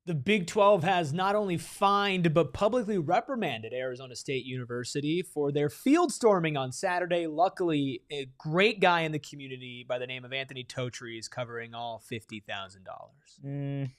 The Big 12 has not only fined but publicly reprimanded Arizona State University for their field storming on Saturday. Luckily, a great guy in the community by the name of Anthony Totri is covering all $50,000.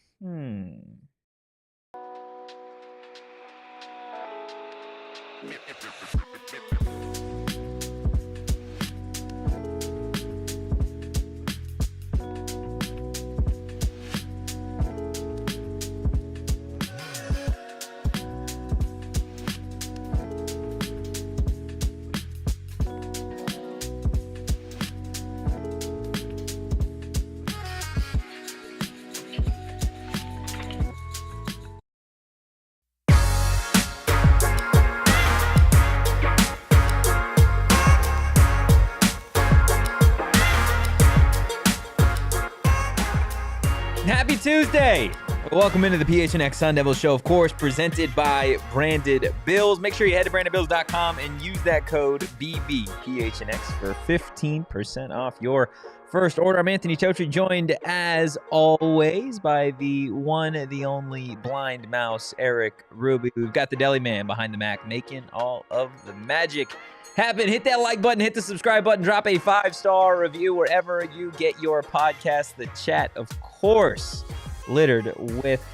Happy Tuesday! Welcome into the PHNX Sun Devils show, of course, presented by Branded Bills. Make sure you head to brandedbills.com and use that code BBPHNX for 15% off your first order. I'm Anthony Totri, joined as always by the one, the only blind mouse, Erik Ruby. We've got the deli man behind the Mac making all of the magic happen. Hit that like button, hit the subscribe button, drop a 5-star review wherever you get your podcast. The chat, of course, littered with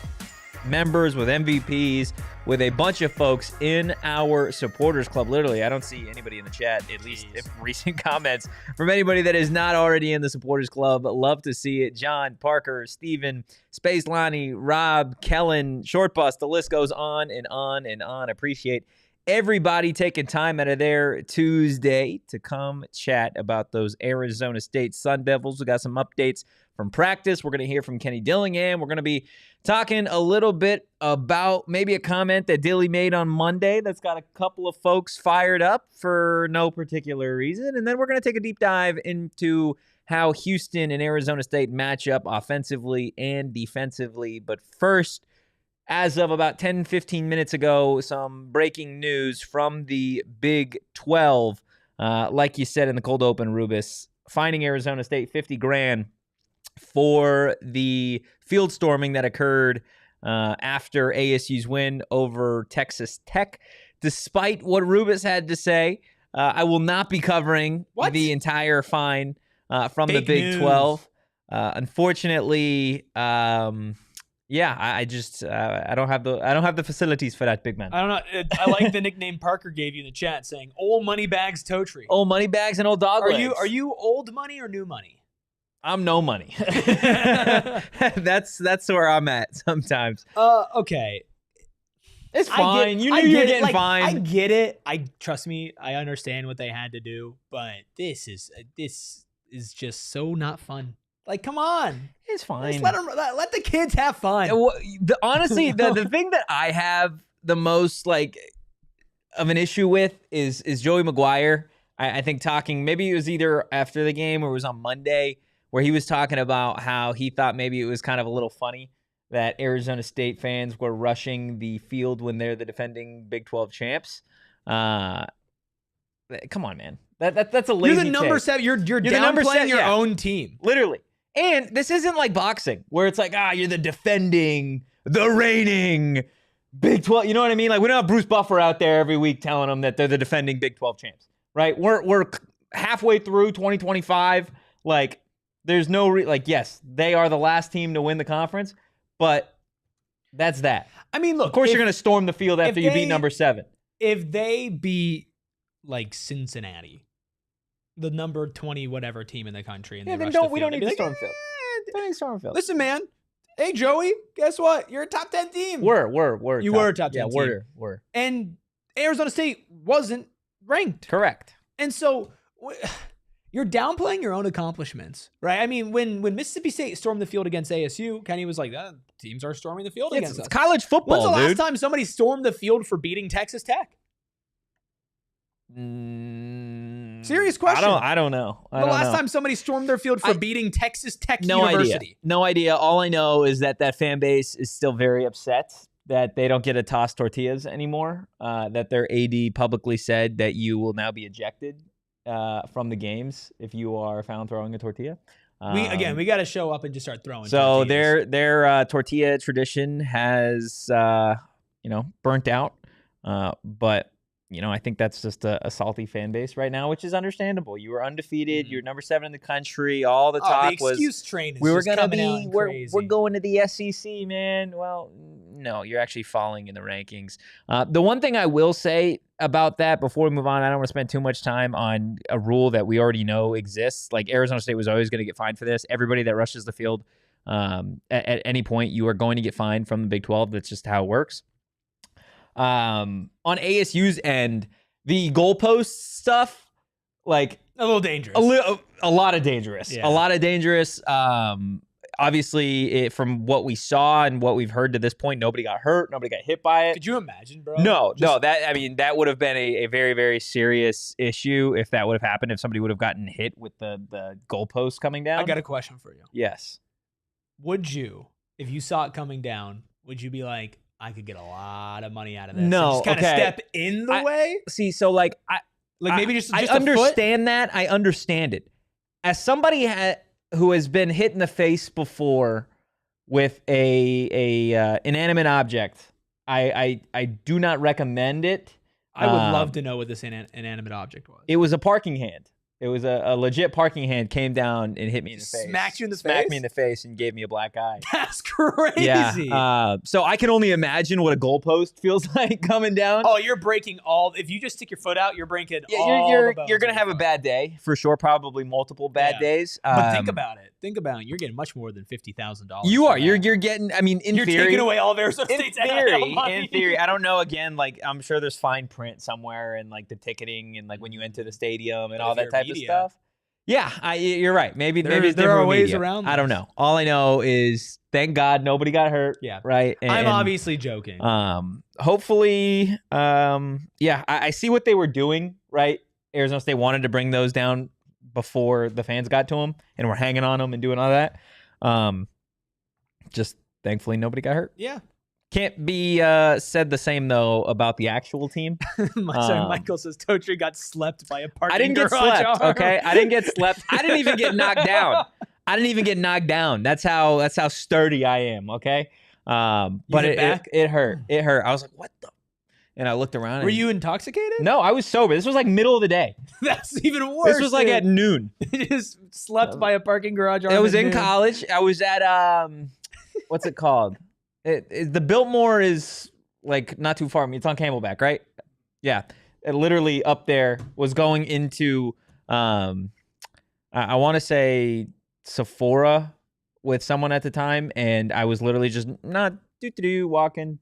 members, with MVPs, with a bunch of folks in our supporters club. Literally, I don't see anybody in the chat, at least if recent comments from anybody that is not already in the supporters club. Love to see it. John, Parker, Steven, Space Lonnie, Rob, Kellen, Short Bus, the list goes on and on and on. Appreciate everybody taking time out of their Tuesday to come chat about those Arizona State Sun Devils. We got some updates from practice. We're going to hear from Kenny Dillingham. We're going to be talking a little bit about maybe a comment that Dilly made on Monday that's got a couple of folks fired up for no particular reason. And then we're going to take a deep dive into how Houston and Arizona State match up offensively and defensively. But first, as of about 10, 15 minutes ago, some breaking news from the Big 12. Like you said in the cold open, Rubus, fining Arizona State $50,000 for the field storming that occurred after ASU's win over Texas Tech. Despite what Rubus had to say, I will not be covering the entire fine from the Big 12. Unfortunately, yeah, I don't have the facilities for that, big man. I don't know. I like the nickname Parker gave you in the chat, saying "Old Money Bags Totri." Old money bags and old dog legs. Are you old money or new money? I'm no money. That's where I'm at sometimes. Okay. It's fine. You knew you were getting fined. I get it. Trust me. I understand what they had to do, but this is just so not fun. Like, come on. It's fine. Let the kids have fun. Honestly, the thing that I have the most of an issue with is Joey McGuire. I think talking, maybe it was either after the game or it was on Monday, where he was talking about how he thought maybe it was kind of a little funny that Arizona State fans were rushing the field when they're the defending Big 12 champs. Come on, man. That's a lazy You're the number take. 7. You're downplaying your own team. Literally. And this isn't like boxing, where it's like, you're the reigning Big 12. You know what I mean? Like, we don't have Bruce Buffer out there every week telling them that they're the defending Big 12 champs, right? We're halfway through 2025. Like, there's no yes, they are the last team to win the conference, but that's that. I mean, look, of course you're going to storm the field after you beat number 7. If they beat like Cincinnati, the number 20 whatever team in the country, and we don't need to storm field. Don't need storm field. Listen, man. Hey, Joey, guess what? You're a top 10 team. You were a top 10 team. Yeah, were. And Arizona State wasn't ranked. Correct. And so you're downplaying your own accomplishments, right? I mean, when Mississippi State stormed the field against ASU, Kenny was like, teams are storming the field against us. It's college football, When's the last time somebody stormed the field for beating Texas Tech? Serious question. I don't know. The last time somebody stormed their field for beating Texas Tech University. No idea. All I know is that fan base is still very upset that they don't get to toss tortillas anymore. That their AD publicly said that you will now be ejected from the games if you are found throwing a tortilla. We got to show up and just start throwing. So tortillas. their tortilla tradition has burnt out, but I think that's just a salty fan base right now, which is understandable. You were undefeated. You're number 7 in the country. All the talk the excuse train is we were just gonna coming be out we're crazy. going to the SEC, man. Well, no, you're actually falling in the rankings. The one thing I will say about that before we move on, I don't want to spend too much time on a rule that we already know exists. Like Arizona State was always going to get fined for this. Everybody that rushes the field at any point, you are going to get fined from the Big 12. That's just how it works. On ASU's end, the goalpost stuff, like a little dangerous. A lot of dangerous. Yeah. A lot of dangerous. Obviously, from what we saw and what we've heard to this point, nobody got hurt. Nobody got hit by it. Could you imagine, bro? No. That would have been a very, very serious issue if that would have happened, if somebody would have gotten hit with the goalpost coming down. I got a question for you. Yes. Would you, if you saw it coming down, would you be like, I could get a lot of money out of this? No, and just kind of okay. step in the way? See, so like Maybe just I a understand that. I understand it. As somebody who has been hit in the face before with a inanimate object, I do not recommend it. I would love to know what this inanimate object was. It was a parking hand. It was a legit parking hand came down and hit me in the face. Smacked you in the face? Smacked me in the face and gave me a black eye. That's crazy. Yeah. So I can only imagine what a goalpost feels like coming down. Oh, you're breaking if you just stick your foot out, you're breaking you're going to have a bad day for sure, probably multiple bad days. But think about it. You're getting much more than $50,000. You are. You're getting, I mean, in you're theory. You're taking away all of Arizona State's NIL money. In theory. I don't know, again, like I'm sure there's fine print somewhere and like the ticketing and like when you enter the stadium and all that type of stuff. Yeah, you're right. Maybe there are ways around this. I don't know. All I know is thank God nobody got hurt. Yeah. Right. I'm obviously joking. Hopefully, I see what they were doing. Right. Arizona State wanted to bring those down before the fans got to them and were hanging on them and doing all that. Just thankfully nobody got hurt. Yeah. Can't be said the same, though, about the actual team. My son Michael says Totri got slept by a parking I didn't get slept, okay? I didn't get slept. I didn't even get knocked down. That's how sturdy I am, okay? But it hurt. It hurt. I was like, what the? And I looked around. Were you intoxicated? No, I was sober. This was like middle of the day. That's even worse. This was like at noon. You just slept by a parking garage. It was in college. I was at, what's it called? The Biltmore is like not too far. I mean, it's on Camelback, right? Yeah. It literally up there was going into, I want to say Sephora with someone at the time. And I was literally just walking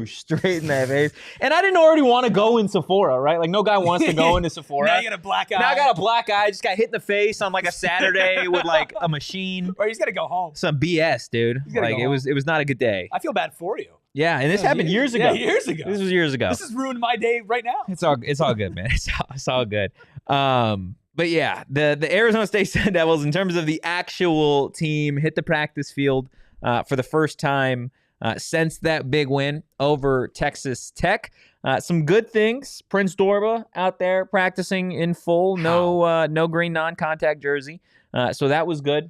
straight in that face. And I didn't already want to go in Sephora, right? Like no guy wants to go into Sephora. Now you got a black eye. Now I got a black eye. Just got hit in the face on like a Saturday with like a machine. Or he's got to go home. Some BS, dude. Like it was not a good day. I feel bad for you. Yeah, and this happened years ago. Yeah, years ago. This was years ago. This has ruined my day right now. It's all good, man. It's all good. But yeah, the Arizona State Sun Devils, in terms of the actual team, hit the practice field for the first time since that big win over Texas Tech. Some good things. Prince Dorba out there practicing in full. No green non-contact jersey. So that was good,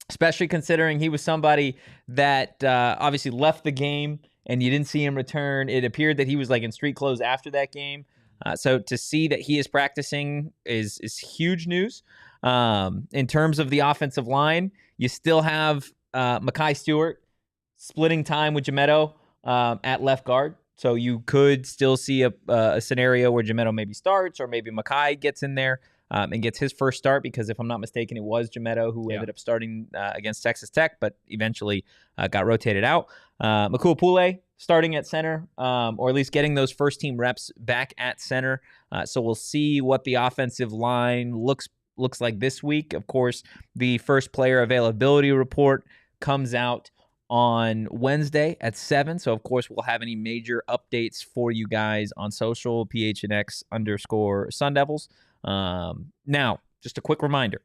especially considering he was somebody that obviously left the game and you didn't see him return. It appeared that he was like in street clothes after that game. So to see that he is practicing is huge news. In terms of the offensive line, you still have Mekhi Stewart splitting time with Gemetto at left guard. So you could still see a scenario where Gemetto maybe starts or maybe Mekhi gets in there and gets his first start, because if I'm not mistaken, it was Gemetto who ended up starting against Texas Tech, but eventually got rotated out. Makua starting at center, or at least getting those first team reps back at center. So we'll see what the offensive line looks like this week. Of course, the first player availability report comes out on Wednesday at 7. So, of course, we'll have any major updates for you guys on social, PHNX_Sun Devils. Now, just a quick reminder.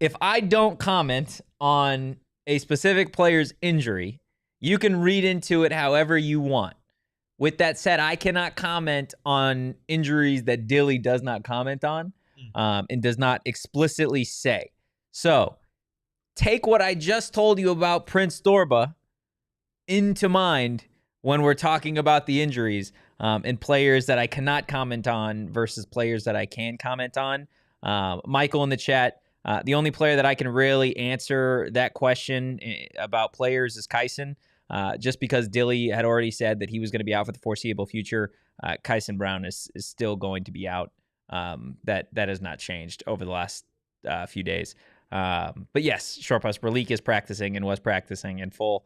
If I don't comment on a specific player's injury, you can read into it however you want. With that said, I cannot comment on injuries that Dilly does not comment on and does not explicitly say. So, take what I just told you about Prince Dorba into mind when we're talking about the injuries and players that I cannot comment on versus players that I can comment on. Michael in the chat, the only player that I can really answer that question about players is Kyson, just because Dilly had already said that he was going to be out for the foreseeable future. Kyson Brown is still going to be out. That has not changed over the last few days. But yes, Short Pass Bralik is practicing and was practicing in full.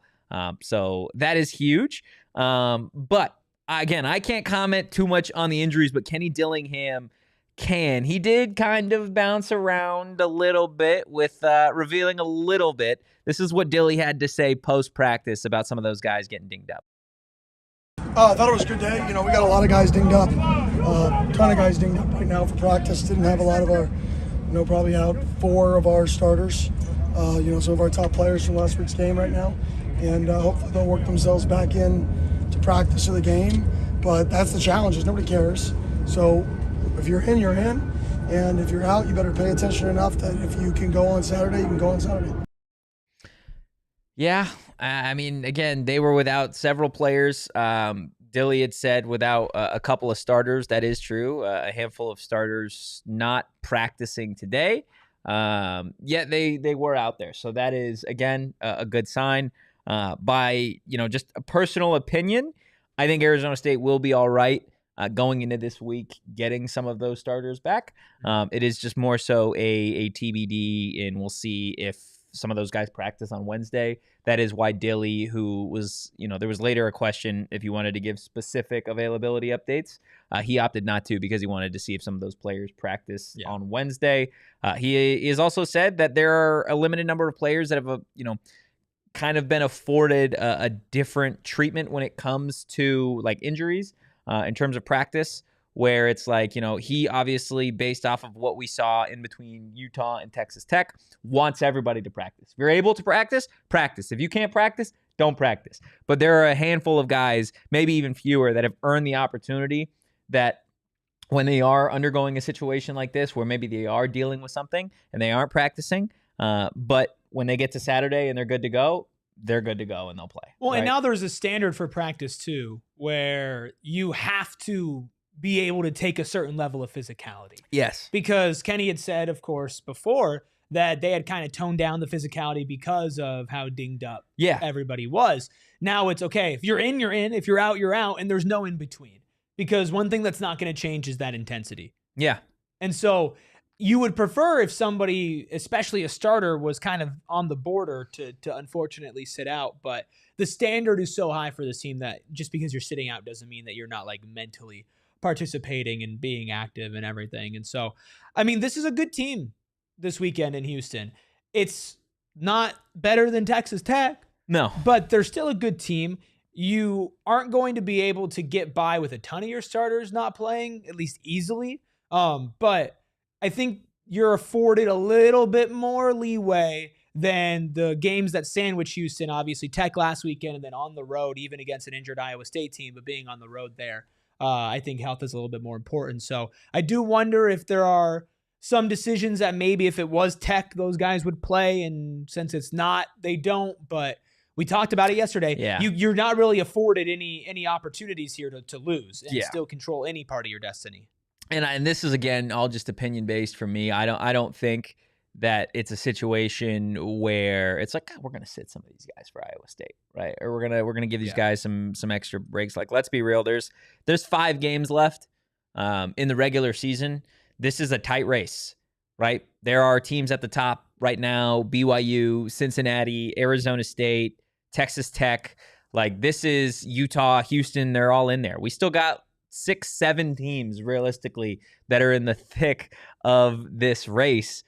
So that is huge. But again, I can't comment too much on the injuries, but Kenny Dillingham can. He did kind of bounce around a little bit with revealing a little bit. This is what Dilly had to say post-practice about some of those guys getting dinged up. I thought it was a good day. We got a lot of guys dinged up. A ton of guys dinged up right now for practice. Didn't have a lot of our, probably out 4 of our starters. Some of our top players from last week's game right now. And hopefully they'll work themselves back in to practice of the game. But that's the challenge, is nobody cares. So if you're in, you're in. And if you're out, you better pay attention enough that if you can go on Saturday, you can go on Saturday. Yeah, I mean, again, they were without several players. Dilly had said without a couple of starters. That is true. A handful of starters not practicing today. Yet they were out there. So that is, again, a good sign. By, just a personal opinion, I think Arizona State will be all right going into this week, getting some of those starters back. It is just more so a TBD, and we'll see if some of those guys practice on Wednesday. That is why Dilly, who was, there was later a question if he wanted to give specific availability updates. He opted not to because he wanted to see if some of those players practice on Wednesday. He has also said that there are a limited number of players that have, kind of been afforded a different treatment when it comes to like injuries in terms of practice, where it's like, he obviously, based off of what we saw in between Utah and Texas Tech, wants everybody to practice. If you're able to practice, practice. If you can't practice, don't practice. But there are a handful of guys, maybe even fewer, that have earned the opportunity that when they are undergoing a situation like this, where maybe they are dealing with something and they aren't practicing, but when they get to Saturday and they're good to go, they're good to go and they'll play. Well, right? And now there's a standard for practice too, where you have to be able to take a certain level of physicality. Yes. Because Kenny had said, of course, before that they had kind of toned down the physicality because of how dinged up everybody was. Now it's okay. If you're in, you're in. If you're out, you're out. And there's no in between. Because one thing that's not going to change is that intensity. Yeah. And so you would prefer if somebody, especially a starter, was kind of on the border to unfortunately sit out. But the standard is so high for this team that just because you're sitting out doesn't mean that you're not like mentally participating and being active and everything. And so, I mean, this is a good team this weekend in Houston. It's not better than Texas Tech. No. But they're still a good team. You aren't going to be able to get by with a ton of your starters not playing, at least easily. But I think you're afforded a little bit more leeway than the games that sandwich Houston, obviously Tech last weekend, and then on the road, even against an injured Iowa State team, but being on the road there, I think health is a little bit more important. So I do wonder if there are some decisions that maybe if it was Tech, those guys would play, and since it's not, they don't. But we talked about it yesterday. Yeah. You're not really afforded any opportunities here to lose and still control any part of your destiny. And this is, again, all just opinion based for me. I don't think that it's a situation where it's like, God, we're gonna sit some of these guys for Iowa State, right? Or we're gonna give these guys some extra breaks. Like, let's be real. There's 5 games left in the regular season. This is a tight race, right? There are teams at the top right now: BYU, Cincinnati, Arizona State, Texas Tech. Like, this is Utah, Houston. They're all in there. We still got 6-7 teams realistically that are in the thick of this race.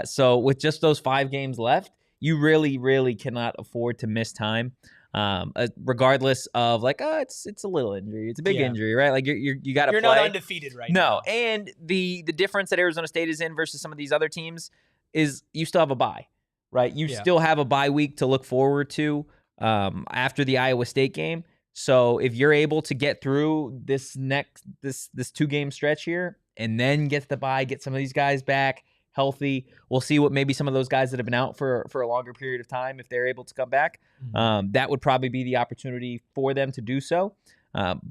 So with just those 5 games left, you really, really cannot afford to miss time. Regardless of like, it's a little injury, it's a big injury, right? Like you got to play. You're not undefeated right now. No, and the difference that Arizona State is in versus some of these other teams is you still have a bye, right? You still have a bye week to look forward to after the Iowa State game. So if you're able to get through this 2-game stretch here and then get the bye, get some of these guys back, healthy. We'll see what maybe some of those guys that have been out for a longer period of time, if they're able to come back. That would probably be the opportunity for them to do so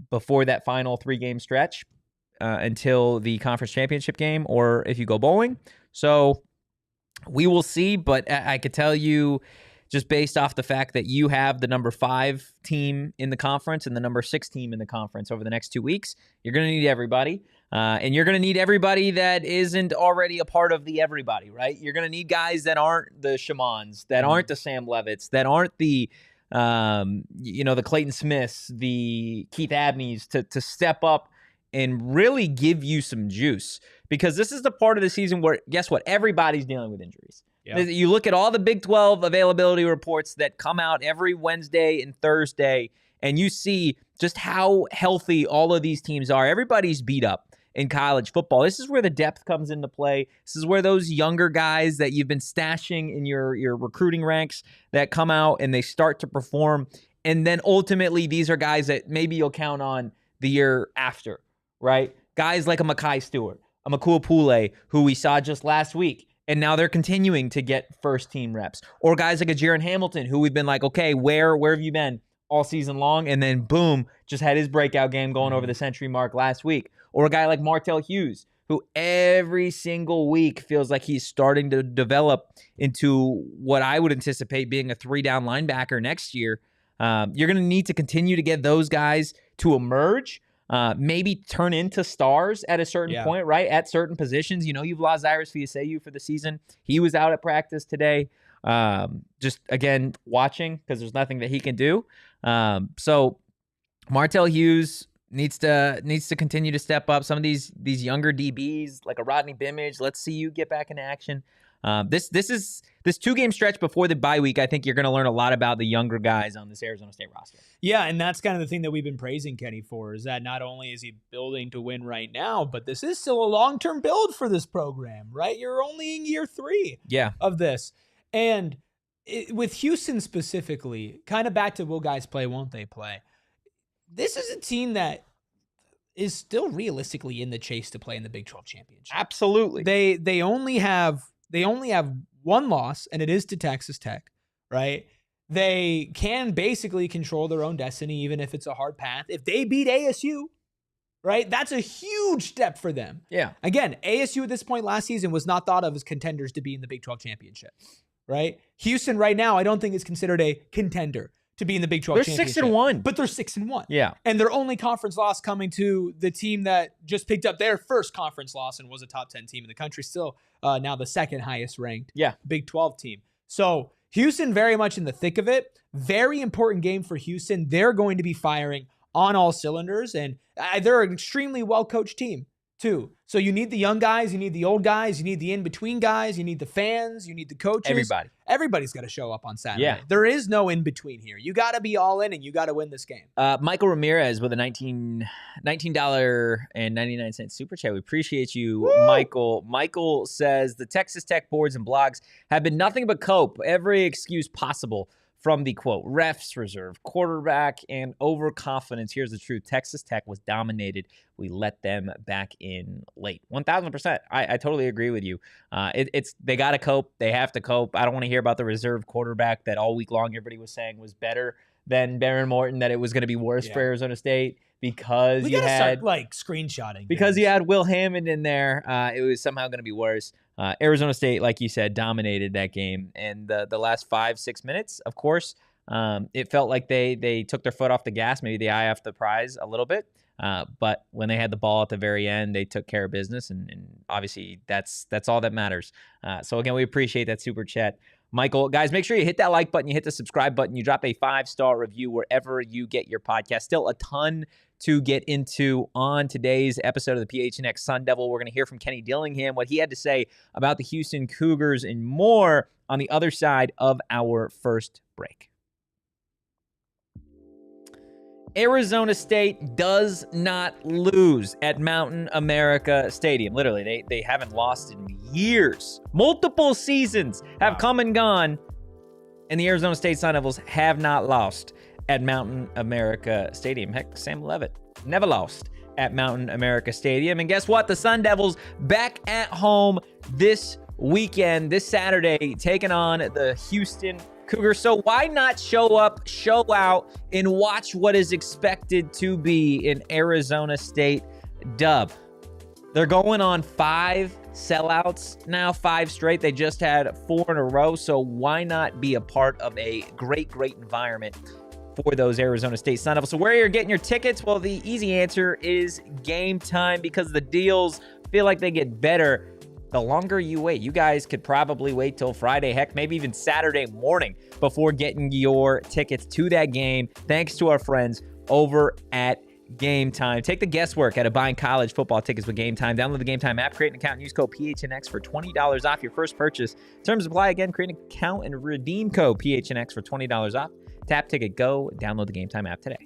before that final 3-game stretch until the conference championship game, or if you go bowling. So we will see, but I could tell you, just based off the fact that you have the number 5 team in the conference and the number 6 team in the conference over the next 2 weeks, you're going to need everybody. And you're going to need everybody that isn't already a part of the everybody, right? You're going to need guys that aren't the Shamans, that aren't the Sam Levitts, that aren't the, the Clayton Smiths, the Keith Abneys to step up and really give you some juice. Because this is the part of the season where, guess what? Everybody's dealing with injuries. Yep. You look at all the Big 12 availability reports that come out every Wednesday and Thursday, and you see just how healthy all of these teams are. Everybody's beat up in college football. This is where the depth comes into play. This is where those younger guys that you've been stashing in your recruiting ranks that come out and they start to perform. And then ultimately, these are guys that maybe you'll count on the year after, right? Guys like a Makai Stewart, a Makua Pule, who we saw just last week. And now they're continuing to get first-team reps. Or guys like a Jaron Hamilton, who we've been like, okay, where have you been all season long? And then, boom, just had his breakout game going over the century mark last week. Or a guy like Martell Hughes, who every single week feels like he's starting to develop into what I would anticipate being a 3-down linebacker next year. You're going to need to continue to get those guys to emerge. Maybe turn into stars at a certain point, right? At certain positions. You've lost Cyrus Fiaseyu for the season. He was out at practice today. Just, again, watching because there's nothing that he can do. So Martell Hughes needs to continue to step up. Some of these younger DBs, like a Rodney Bimage, let's see you get back in action. This 2-game stretch before the bye week, I think you're going to learn a lot about the younger guys on this Arizona State roster. Yeah, and that's kind of the thing that we've been praising Kenny for, is that not only is he building to win right now, but this is still a long-term build for this program, right? You're only in year 3 of this. And with Houston specifically, kind of back to will guys play, won't they play? This is a team that is still realistically in the chase to play in the Big 12 championship. Absolutely. They only have one loss, and it is to Texas Tech, right? They can basically control their own destiny, even if it's a hard path. If they beat ASU, right, that's a huge step for them. Yeah. Again, ASU at this point last season was not thought of as contenders to be in the Big 12 championship, right? Houston right now, I don't think is considered a contender to be in the Big 12 championship. They're 6-1. But they're 6-1. Yeah. And their only conference loss coming to the team that just picked up their first conference loss and was a top 10 team in the country, still now the second highest ranked Big 12 team. So Houston very much in the thick of it. Very important game for Houston. They're going to be firing on all cylinders, and they're an extremely well-coached team too. So you need the young guys, you need the old guys, you need the in-between guys, you need the fans, you need the coaches. Everybo's got to show up on Saturday. Yeah. There is no in-between here. You got to be all in, and you got to win this game. Michael Ramirez with a $19.99 super chat. We appreciate you, Woo! Michael. Michael says, the Texas Tech boards and blogs have been nothing but cope. Every excuse possible. From the, quote, refs, reserve quarterback, and overconfidence. Here's the truth. Texas Tech was dominated. We let them back in late. 1,000%. I totally agree with you. They got to cope. They have to cope. I don't want to hear about the reserve quarterback that all week long everybody was saying was better than Baron Morton, that it was going to be worse for Arizona State because you had start, screenshotting. Because you had Will Hammond in there. It was somehow going to be worse. Arizona State, like you said, dominated that game. And the last 5-6 minutes, of course, it felt like they took their foot off the gas. Maybe the eye off the prize a little bit. But when they had the ball at the very end, they took care of business. And obviously, that's all that matters. So, again, we appreciate that super chat. Michael, guys, make sure you hit that like button, you hit the subscribe button, you drop a 5-star review wherever you get your podcast. Still a ton to get into on today's episode of the PHNX Sun Devil. We're going to hear from Kenny Dillingham, what he had to say about the Houston Cougars and more on the other side of our first break. Arizona State does not lose at Mountain America Stadium. Literally, they haven't lost in years. Multiple seasons have come and gone, and the Arizona State Sun Devils have not lost at Mountain America Stadium. Heck, Sam Leavitt never lost at Mountain America Stadium. And guess what? The Sun Devils back at home this weekend this Saturday, taking on the Houston Cougars. So why not show up, show out, and watch what is expected to be an Arizona State dub? They're going on 5 sellouts now, 5 straight. They just had 4 in a row. So why not be a part of a great environment for those Arizona State Sun Devils? So where you're getting your tickets? Well, the easy answer is Game Time, because the deals feel like they get better the longer you wait. You guys could probably wait till Friday, heck, maybe even Saturday morning before getting your tickets to that game, thanks to our friends over at Game Time. Take the guesswork out of buying college football tickets with Game Time. Download the Game Time app, create an account, and use code PHNX for $20 off your first purchase. Terms apply. Again, create an account and redeem code PHNX for $20 off. Tap, ticket, go. Download the Game Time app today.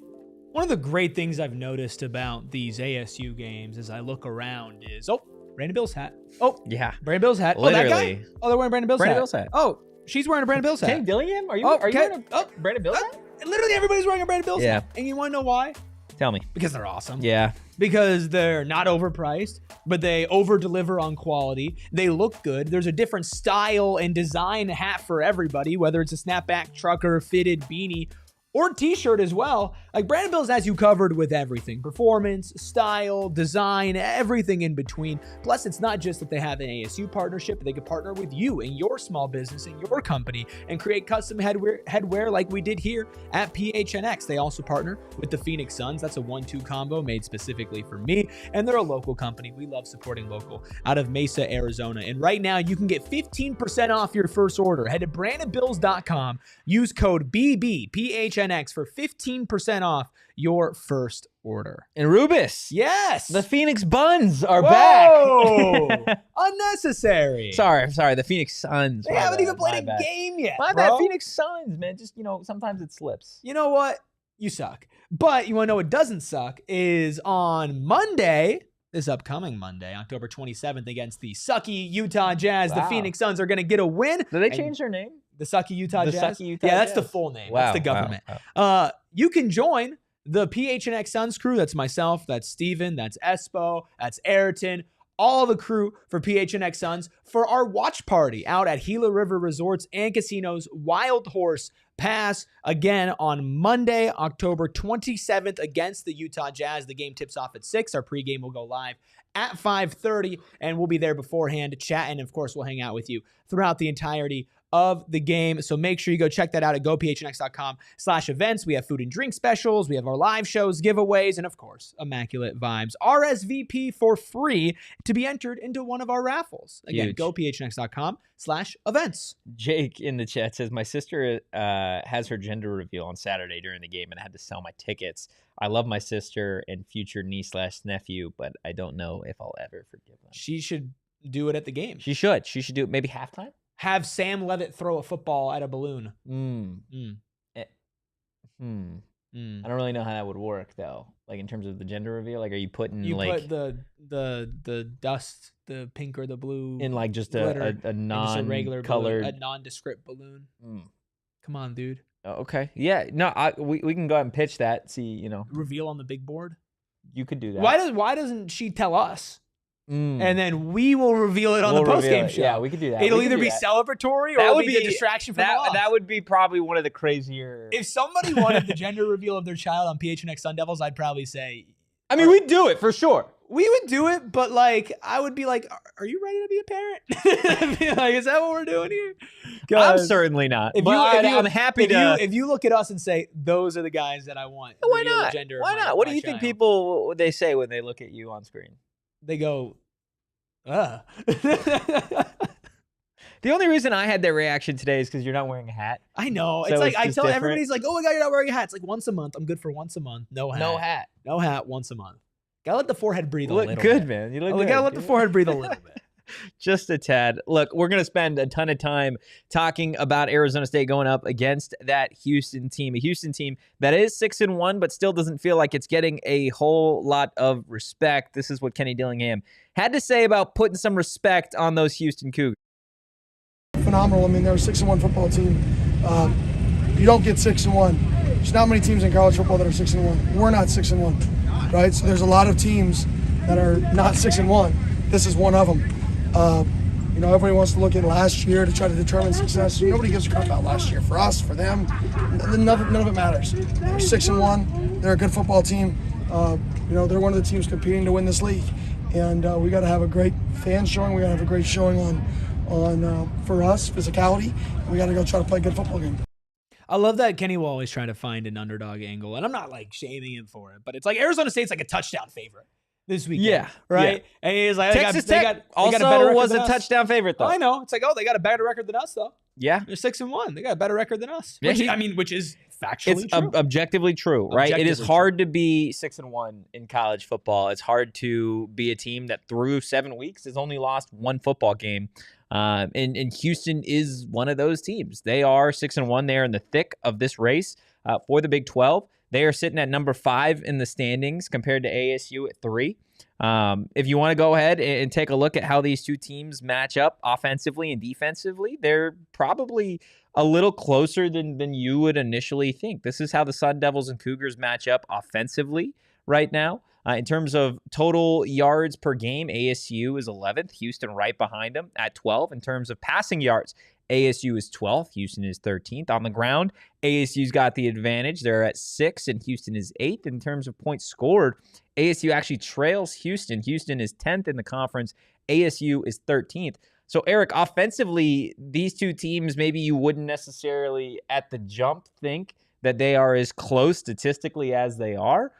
One of the great things I've noticed about these ASU games as I look around is, Brandon Bill's hat. Oh, yeah. Brandon Bill's hat. Literally. Oh, that guy? Oh, they're wearing Brandon Bill's hat. Oh, she's wearing a Brandon Bill's hat. Kenny Dillingham? Are you wearing a Brandon Bill's hat? Literally everybody's wearing a Brandon Bill's hat. And you want to know why? Tell me. Because they're awesome. Yeah. Because they're not overpriced, but they over-deliver on quality. They look good. There's a different style and design hat for everybody, whether it's a snapback trucker, fitted beanie, or t-shirt as well. Like, Brandon Bills has you covered with everything. Performance, style, design, everything in between. Plus, it's not just that they have an ASU partnership, but they can partner with you and your small business and your company and create custom headwear like we did here at PHNX. They also partner with the Phoenix Suns. That's a 1-2 combo made specifically for me. And they're a local company. We love supporting local out of Mesa, Arizona. And right now, you can get 15% off your first order. Head to BrandonBills.com. Use code BBPHNX for 15% off your first order. And Rubis. Yes. The Phoenix Buns are Whoa. back. Unnecessary. Sorry. The Phoenix Suns. They haven't even played a game yet. My bad. Phoenix Suns, man. Just, sometimes it slips. You know what? You suck. But you want to know what doesn't suck is on Monday, this upcoming Monday, October 27th, against the sucky Utah Jazz. Wow. The Phoenix Suns are going to get a win. Did they change their name? The sucky Utah Jazz? Sucky Utah Jazz? That's the full name. Wow. That's the government. Wow. You can join the PHNX Suns crew. That's myself. That's Steven. That's Espo. That's Ayrton. All the crew for PHNX Suns for our watch party out at Gila River Resorts and Casinos Wild Horse Pass again on Monday, October 27th against the Utah Jazz. The game tips off at 6. Our pregame will go live at 5:30, and we'll be there beforehand chatting. Of course, we'll hang out with you throughout the entirety of the game. So make sure you go check that out at gophnx.com/events. We have food and drink specials. We have our live shows, giveaways, and of course, immaculate vibes. RSVP for free to be entered into one of our raffles. Again, gophnx.com/events. Jake in the chat says, my sister has her gender reveal on Saturday during the game and I had to sell my tickets. I love my sister and future niece/nephew, but I don't know if I'll ever forgive them. She should do it at the game. She should do it maybe halftime. Have Sam Leavitt throw a football at a balloon. I don't really know how that would work though. Like in terms of the gender reveal, like are you putting put the dust, the pink or the blue in like just a non-colored, balloon, a nondescript balloon? Come on, dude. Okay, yeah, no, we can go ahead and pitch that. See, reveal on the big board. You could do that. Why doesn't she tell us? And then we will reveal it on the post-game show. Yeah, we could do that. It'll either be celebratory or it'll be a distraction from the loss. That would be probably one of the crazier. If somebody wanted the gender reveal of their child on PHNX Sun Devils, I'd probably say. I mean, we'd do it for sure. We would do it, but I would be like, "Are you ready to be a parent?" I'd be like, is that what we're doing here? I'm certainly not. I'm happy to. If you look at us and say, "Those are the guys that I want," why not? Why not? What do you think people they say when they look at you on screen? They go, The only reason I had that reaction today is because you're not wearing a hat. I know. So it's like I tell everybody's like, "Oh my God, you're not wearing a hat." It's like once a month. I'm good for once a month. No hat. No hat once a month. Gotta let the forehead breathe a little bit. You look good, man. You look good. Gotta let the forehead breathe a little bit. Just a tad. Look, we're going to spend a ton of time talking about Arizona State going up against that Houston team. A Houston team that is 6-1, but still doesn't feel like it's getting a whole lot of respect. This is what Kenny Dillingham had to say about putting some respect on those Houston Cougars. Phenomenal. I mean, they're a 6-1 football team. You don't get 6-1. There's not many teams in college football that are 6-1. We're not 6-1, right? So there's a lot of teams that are not 6-1. This is one of them. You know, everybody wants to look at last year to try to determine success. Nobody gives a crap about last year. For us, for them, none of it matters. They're 6-1. They're a good football team. You know, they're one of the teams competing to win this league. And we got to have a great fan showing. We got to have a great showing on for us, physicality. We got to go try to play a good football game. I love that Kenny will always try to find an underdog angle, and I'm not like shaming him for it, but it's like Arizona State's like a touchdown favorite this weekend. Yeah, right. Yeah. And he's like, Texas Tech also was a touchdown favorite, though. I know. It's like, oh, they got a better record than us, though. Yeah, they're 6-1. They got a better record than us. Yeah, Which is factually true. Objectively true, right? Objectively it is hard to be 6-1 in college football. It's hard to be a team that through 7 weeks has only lost one football game. And Houston is one of those teams. They are 6-1. They are in the thick of this race for the Big 12. They are sitting at number 5 in the standings compared to ASU at 3. If you want to go ahead and take a look at how these two teams match up offensively and defensively, they're probably a little closer than you would initially think. This is how the Sun Devils and Cougars match up offensively right now. In terms of total yards per game, ASU is 11th. Houston right behind them at 12. In terms of passing yards, ASU is 12th. Houston is 13th. On the ground, ASU's got the advantage. They're at 6, and Houston is 8th. In terms of points scored, ASU actually trails Houston. Houston is 10th in the conference. ASU is 13th. So, Erik, offensively, these two teams, maybe you wouldn't necessarily at the jump think that they are as close statistically as they are,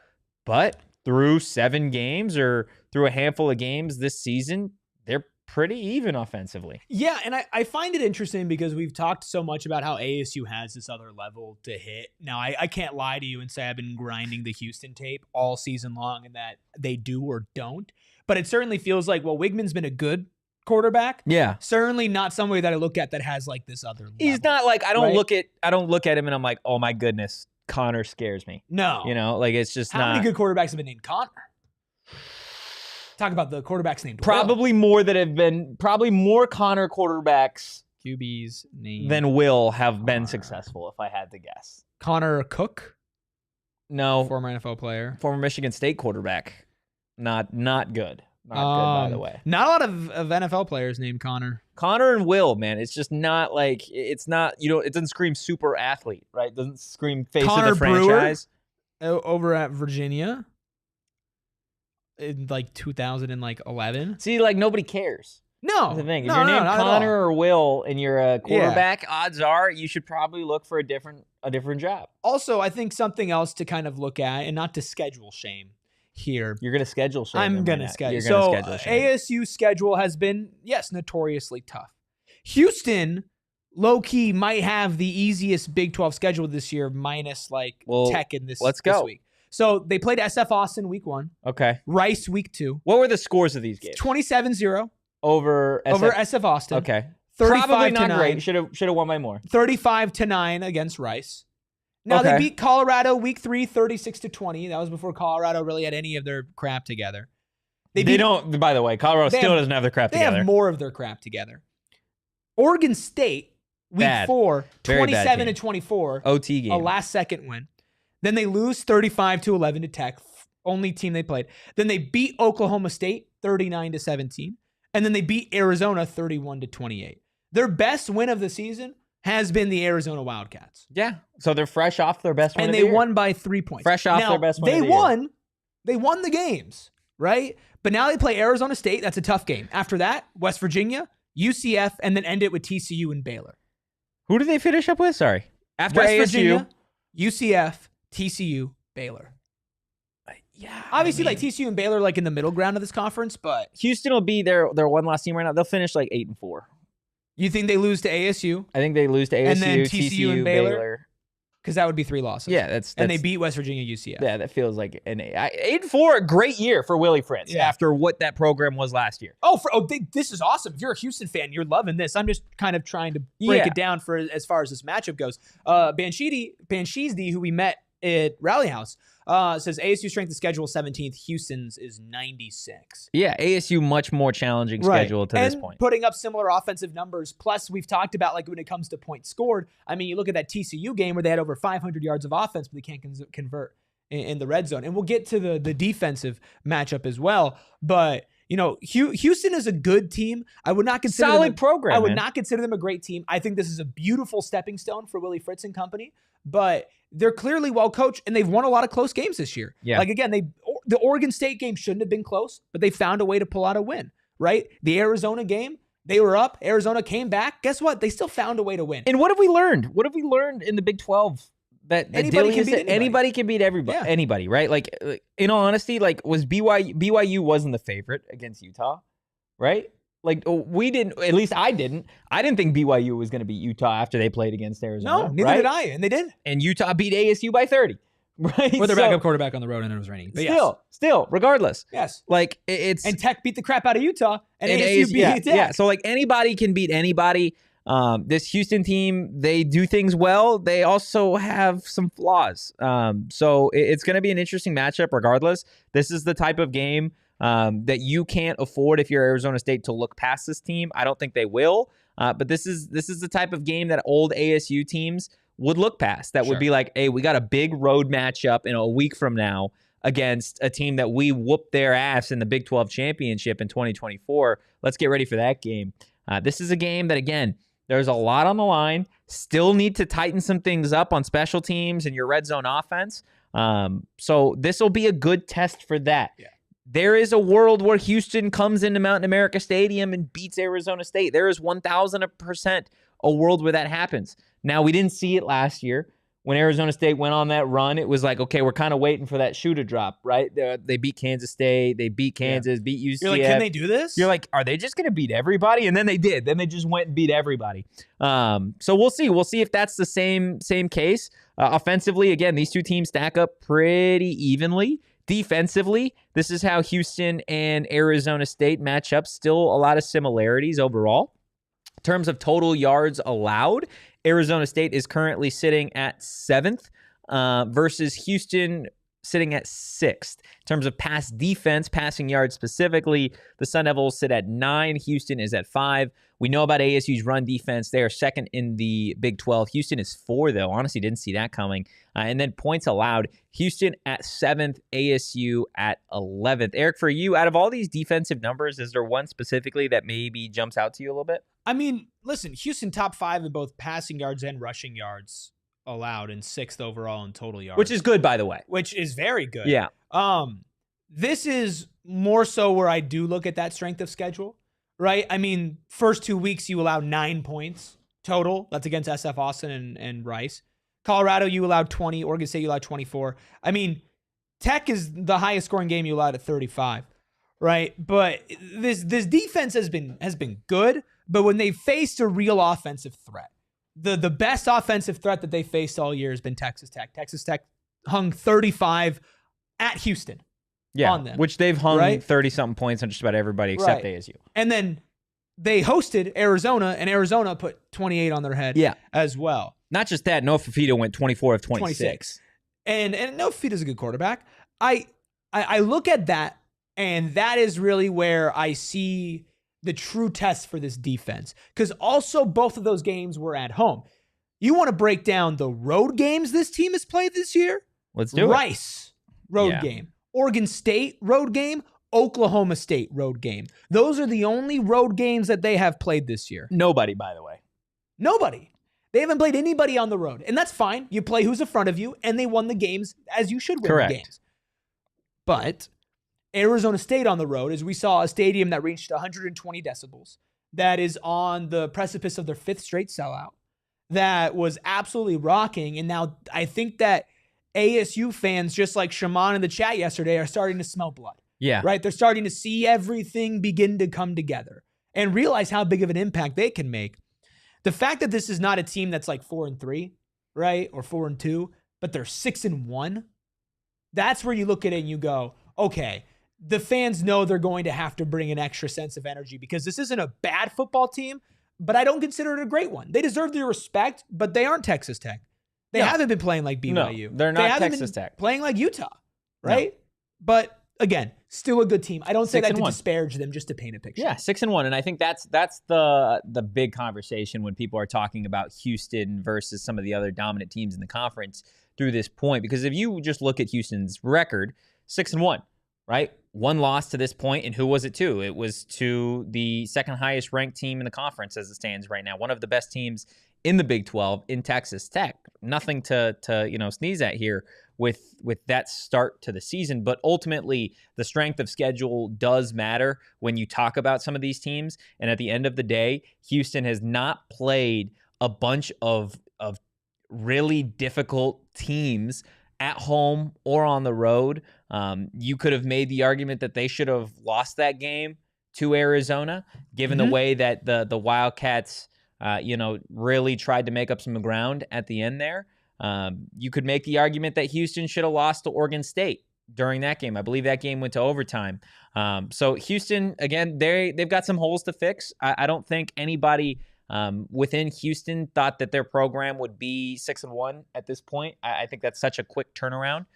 but through 7 games or through a handful of games this season, they're pretty even offensively. Yeah, and I find it interesting because we've talked so much about how ASU has this other level to hit. Now, I can't lie to you and say I've been grinding the Houston tape all season long and that they do or don't. But it certainly feels like, well, Wigman's been a good quarterback. Yeah. Certainly not somebody that I look at that has like this other level. He's not like, I don't right? look at him and I'm like, oh my goodness, Connor scares me. No. You know, like it's just How many good quarterbacks have been named Connor? Talk about the quarterbacks named probably Will. more that have been probably more Connor quarterbacks QB's name than Will have been successful, if I had to guess. Connor Cook? No. Former NFL player. Former Michigan State quarterback. Not good. Not good, by the way. Not a lot of NFL players named Connor. Connor and Will, man, it's just not like, it's not, you know, it doesn't scream super athlete, right? It doesn't scream face Connor of the franchise. Brewer, over at Virginia in like 2011. See, like nobody cares. No. That's the thing. If No, you're no, named not at Connor all. or Will and you're a quarterback, odds are you should probably look for a different job. Also, I think something else to kind of look at, and not to schedule shame here. You're going to schedule shame. I'm going to schedule. You're So going to schedule shame. ASU's schedule has been, yes, notoriously tough. Houston, low-key, might have the easiest Big 12 schedule this year, minus like Tech in this, let's this go. week. So they played SF Austin week 1. Okay. Rice week 2. What were the scores of these games? 27-0 over SF Austin. Okay. 35 Probably to not 9. great. Should have won by more. 35-9 against Rice. Now Okay. they beat Colorado week 3, 36-20. That was before Colorado really had any of their crap together. They don't. By the way, Colorado still doesn't have their crap They together. have more of their crap together. Oregon State week Bad. 4, Very bad team. 27-24. OT game. A last-second win. Then they lose 35-11 to Tech, only team they played. Then they beat Oklahoma State 39-17, and then they beat Arizona 31-28. Their best win of the season has been the Arizona Wildcats. Yeah. So they're fresh off their best win And of they the year. won by 3 points. Fresh off now, their best win they of the year. won. They won the games, right? But now they play Arizona State. That's a tough game. After that, West Virginia, UCF, and then end it with TCU and Baylor. Who did they finish up with? Sorry. After West ASU. Virginia, UCF, TCU, Baylor. Yeah. Obviously, like TCU and Baylor, like in the middle ground of this conference, but Houston will be their one last team right now. They'll finish like 8-4. you think they lose to ASU? I think they lose to ASU, And then TCU and Baylor? Baylor. Because that would be 3 losses. Yeah, that's and they beat West Virginia, UCF. Yeah, that feels like an 8-4. A great year for Willie Fritz after what that program was last year. This is awesome. If you're a Houston fan, you're loving this. I'm just kind of trying to break it down for as far as this matchup goes. Banshidi, who we met at Rally House, says ASU strength of schedule 17th, Houston's is 96. Yeah, ASU much more challenging schedule to this point. Putting up similar offensive numbers. Plus, we've talked about like when it comes to points scored. I mean, you look at that TCU game where they had over 500 yards of offense, but they can't convert in the red zone. And we'll get to the defensive matchup as well. But Houston is a good team. I would not consider solid program. I would not consider them a great team. I think this is a beautiful stepping stone for Willie Fritz and company, but they're clearly well coached and they've won a lot of close games this year. Yeah. Like again, the Oregon State game shouldn't have been close, but they found a way to pull out a win, right? The Arizona game, they were up. Arizona came back. Guess what? They still found a way to win. And what have we learned? What have we learned in the Big 12? That Anybody can beat anybody. Anybody can beat everybody. Yeah. Anybody, right? Like, in all honesty, like, was BYU wasn't the favorite against Utah, right? Like, we didn't, at least I didn't think BYU was going to beat Utah after they played against Arizona. No, neither did I, and they did. And Utah beat ASU by 30, right? With their backup quarterback on the road and it was raining. But still, regardless. Yes. Like, it's... And Tech beat the crap out of Utah, and ASU beat Tech. Yeah, so, like, anybody can beat anybody. This Houston team, they do things well. They also have some flaws. So it's going to be an interesting matchup regardless. This is the type of game that you can't afford if you're Arizona State to look past this team. I don't think they will. But this is the type of game that old ASU teams would look past. That would be like, hey, we got a big road matchup in a week from now against a team that we whooped their ass in the Big 12 championship in 2024. Let's get ready for that game. This is a game that, again, there's a lot on the line. Still need to tighten some things up on special teams and your red zone offense. So this will be a good test for that. Yeah. There is a world where Houston comes into Mountain America Stadium and beats Arizona State. There is 1,000% a world where that happens. Now, we didn't see it last year. When Arizona State went on that run, it was like, okay, we're kind of waiting for that shoe to drop, right? They beat Kansas State. They beat Kansas, beat UCF. You're like, can they do this? You're like, are they just going to beat everybody? And then they did. Then they just went and beat everybody. So we'll see. We'll see if that's the same case. Offensively, again, these two teams stack up pretty evenly. Defensively, this is how Houston and Arizona State match up. Still a lot of similarities overall. In terms of total yards allowed, Arizona State is currently sitting at 7th versus Houston sitting at 6th. In terms of pass defense, passing yards specifically, the Sun Devils sit at 9. Houston is at 5. We know about ASU's run defense. They are second in the Big 12. Houston is 4, though. Honestly, didn't see that coming. And then points allowed, Houston at 7th, ASU at 11th. Erik, for you, out of all these defensive numbers, is there one specifically that maybe jumps out to you a little bit? I mean, listen, Houston top 5 in both passing yards and rushing yards allowed, and 6th overall in total yards. Which is good, by the way. Which is very good. Yeah. This is more so where I do look at that strength of schedule, right? I mean, first 2 weeks, you allowed 9 points total. That's against SF Austin and Rice. Colorado, you allowed 20. Oregon State, you allowed 24. I mean, Tech is the highest scoring game you allowed at 35, right? But this defense has been good, but when they faced a real offensive threat, the best offensive threat that they faced all year has been Texas Tech. Texas Tech hung 35 at Houston on them. Which they've hung 30-something points on just about everybody except ASU. And then they hosted Arizona, and Arizona put 28 on their head as well. Not just that, Noah Fifita went 24 of 26. And Noah Fifita's a good quarterback. I look at that, and that is really where I see the true test for this defense. Because also both of those games were at home. You want to break down the road games this team has played this year? Let's do it. Rice, road game. Oregon State, road game. Oklahoma State, road game. Those are the only road games that they have played this year. Nobody, by the way. Nobody. They haven't played anybody on the road. And that's fine. You play who's in front of you, and they won the games as you should win the games. But Arizona State on the road, as we saw a stadium that reached 120 decibels, that is on the precipice of their 5th straight sellout, that was absolutely rocking. And now I think that ASU fans, just like Shaman in the chat yesterday, are starting to smell blood. Yeah. Right? They're starting to see everything begin to come together and realize how big of an impact they can make. The fact that this is not a team that's like 4-3, right? Or 4-2, but they're 6-1. That's where you look at it and you go, okay, the fans know they're going to have to bring an extra sense of energy because this isn't a bad football team, but I don't consider it a great one. They deserve their respect, but they aren't Texas Tech. They haven't been playing like BYU. No, they're not Texas Tech. Playing like Utah, right? No. But again, still a good team. I don't say that to disparage them, just to paint a picture. Yeah, 6-1, and I think that's the big conversation when people are talking about Houston versus some of the other dominant teams in the conference through this point. Because if you just look at Houston's record, 6-1, right? one loss to this point, and who was it to? It was to the second highest ranked team in the conference as it stands right now. One of the best teams in the Big 12 in Texas Tech. Nothing to sneeze at here with that start to the season, but ultimately the strength of schedule does matter when you talk about some of these teams. And at the end of the day, Houston has not played a bunch of really difficult teams at home or on the road. You could have made the argument that they should have lost that game to Arizona, given the way that the Wildcats really tried to make up some ground at the end there. You could make the argument that Houston should have lost to Oregon State during that game. I believe that game went to overtime. So Houston, again, they've got some holes to fix. I don't think anybody within Houston thought that their program would be 6-1 at this point. I think that's such a quick turnaround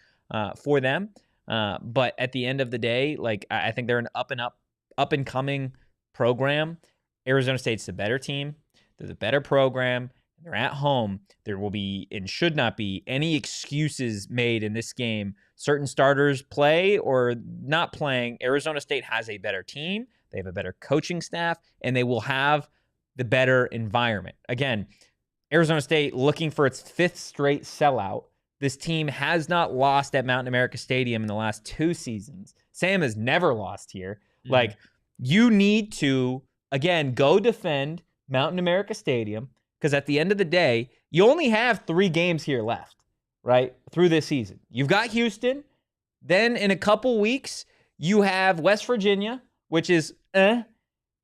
for them. But at the end of the day, I think they're an up and coming program. Arizona State's the better team. They're the better program. They're at home. There will be and should not be any excuses made in this game. Certain starters play or not playing. Arizona State has a better team. They have a better coaching staff, and they will have the better environment. Again, Arizona State looking for its 5th straight sellout. This team has not lost at Mountain America Stadium in the last 2 seasons. Sam has never lost here. You need to, again, go defend Mountain America Stadium, because at the end of the day, you only have 3 games here left, right, through this season. You've got Houston. Then in a couple weeks, you have West Virginia, which is and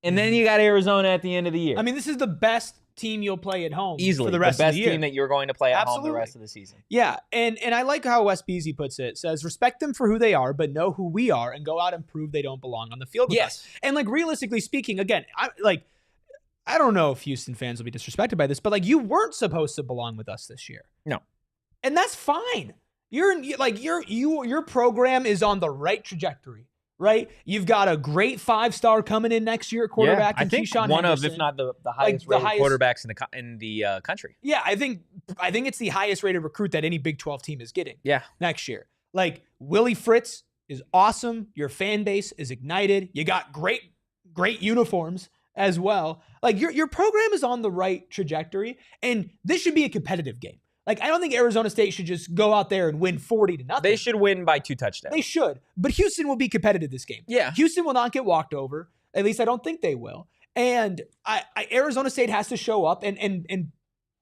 then you got Arizona at the end of the year. I mean, this is the best team you'll play at home easily for the rest of the year. Best team that you're going to play at home the rest of the season. Yeah, and I like how Wes Beasy puts it. Says, respect them for who they are, but know who we are and go out and prove they don't belong on the field with us. And realistically speaking, again, I don't know if Houston fans will be disrespected by this, but you weren't supposed to belong with us this year. No. And that's fine. Your program is on the right trajectory, right? You've got a great 5-star coming in next year at quarterback. I think Keyshawn one Henderson. of, if not the highest rated quarterbacks in the country. Yeah, I think it's the highest rated recruit that any Big 12 team is getting. Yeah. Next year. Willie Fritz is awesome. Your fan base is ignited. You got great uniforms as well. Your program is on the right trajectory, and this should be a competitive game. I don't think Arizona State should just go out there and win 40-0. They should win by 2 touchdowns. They should, but Houston will be competitive this game. Yeah. Houston will not get walked over. At least I don't think they will. And Arizona State has to show up and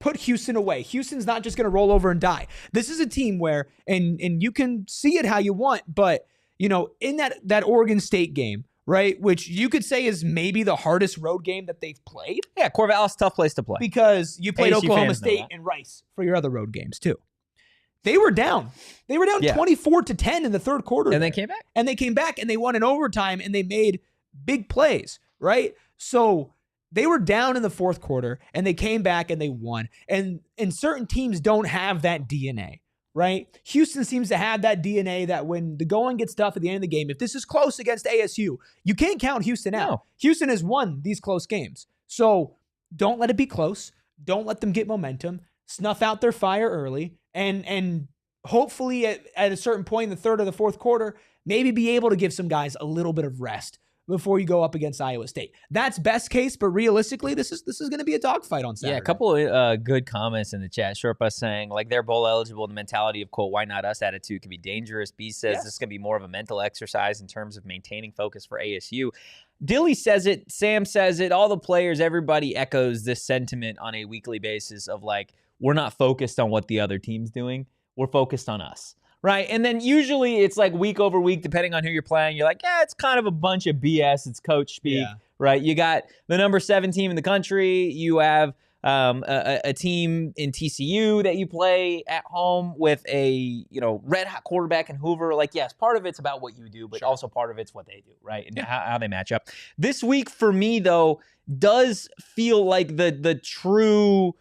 put Houston away. Houston's not just going to roll over and die. This is a team where, and you can see it how you want, but in that Oregon State game, right, which you could say is maybe the hardest road game that they've played. Yeah, Corvallis, tough place to play. Because you played ASU Oklahoma State and Rice for your other road games too. They were down. They were down 24-10 in the third quarter. And they came back. And they came back and they won in overtime and they made big plays, right? So they were down in the fourth quarter and they came back and they won. And certain teams don't have that DNA. Right? Houston seems to have that DNA that when the going gets tough at the end of the game, if this is close against ASU, you can't count Houston out. No. Houston has won these close games. So don't let it be close. Don't let them get momentum. Snuff out their fire early. And hopefully at a certain point in the third or the fourth quarter, maybe be able to give some guys a little bit of rest before you go up against Iowa State. That's best case, but realistically, this is going to be a dogfight on Saturday. Yeah, a couple of good comments in the chat. Sherpa saying, they're bowl eligible. The mentality of, quote, why not us attitude can be dangerous. B says this is going to be more of a mental exercise in terms of maintaining focus for ASU. Dilly says it. Sam says it. All the players, everybody echoes this sentiment on a weekly basis of, we're not focused on what the other team's doing. We're focused on us. Right, and then usually it's week over week, depending on who you're playing. You're it's kind of a bunch of BS. It's coach speak, right? You got the number 7 team in the country. You have a team in TCU that you play at home with a red hot quarterback in Hoover. Yes, part of it's about what you do, but also part of it's what they do, right? And how they match up. This week for me though does feel like the true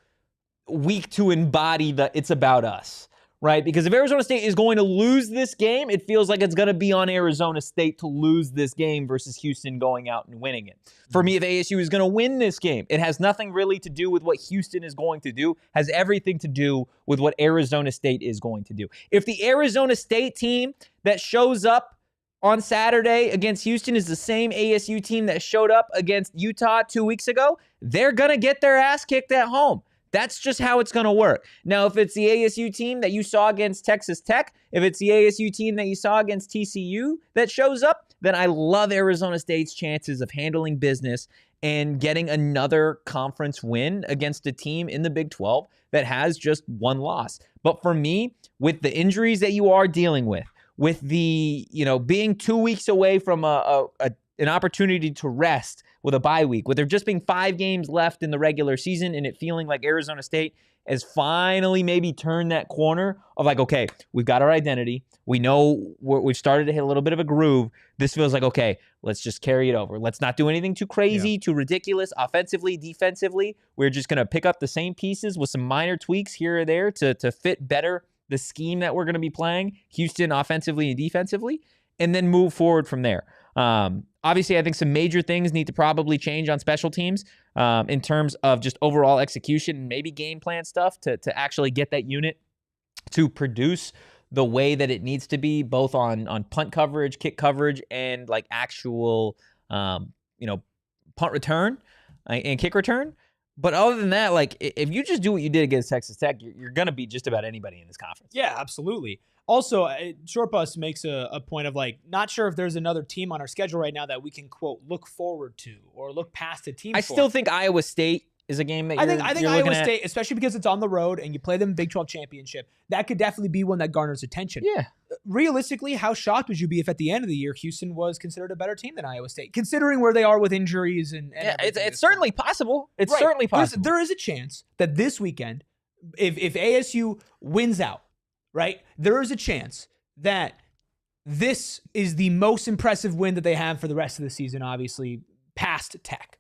week to embody the it's about us. Right? Because if Arizona State is going to lose this game, it feels like it's going to be on Arizona State to lose this game versus Houston going out and winning it. For me, if ASU is going to win this game, it has nothing really to do with what Houston is going to do, has everything to do with what Arizona State is going to do. If the Arizona State team that shows up on Saturday against Houston is the same ASU team that showed up against Utah 2 weeks ago, they're going to get their ass kicked at home. That's just how it's going to work. Now, if it's the ASU team that you saw against Texas Tech, if it's the ASU team that you saw against TCU that shows up, then I love Arizona State's chances of handling business and getting another conference win against a team in the Big 12 that has just one loss. But for me, with the injuries that you are dealing with the, being 2 weeks away from an opportunity to rest with a bye week, with there just being 5 games left in the regular season and it feeling like Arizona State has finally maybe turned that corner of like, okay, we've got our identity. We know we've started to hit a little bit of a groove. This feels like, okay, let's just carry it over. Let's not do anything too crazy, too ridiculous, offensively, defensively. We're just going to pick up the same pieces with some minor tweaks here or there to fit better the scheme that we're going to be playing, Houston offensively and defensively, and then move forward from there. Obviously, I think some major things need to probably change on special teams in terms of just overall execution and maybe game plan stuff to actually get that unit to produce the way that it needs to be, both on punt coverage, kick coverage, and like actual, punt return and kick return. But other than that, like if you just do what you did against Texas Tech, you're going to beat just about anybody in this conference. Yeah, absolutely. Also, Short Bus makes a point of like, not sure if there's another team on our schedule right now that we can, quote, look forward to or look past a team I still think Iowa State is a game that I think Iowa State, especially because it's on the road and you play them in Big 12 championship, that could definitely be one that garners attention. Yeah. Realistically, how shocked would you be if at the end of the year Houston was considered a better team than Iowa State, considering where they are with injuries and it's certainly possible. It's right. Certainly possible. There is a chance that this weekend, if ASU wins out, right, there is a chance that this is the most impressive win that they have for the rest of the season, obviously, past Tech.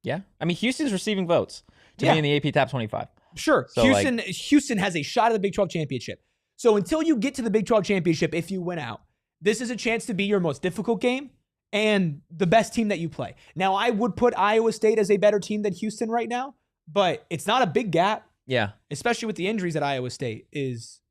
Yeah. I mean, Houston's receiving votes to be in the AP Top 25. Sure. So Houston has a shot at the Big 12 championship. So until you get to the Big 12 championship, if you win out, this is a chance to be your most difficult game and the best team that you play. Now, I would put Iowa State as a better team than Houston right now, but it's not a big gap. Yeah. Especially with the injuries that Iowa State is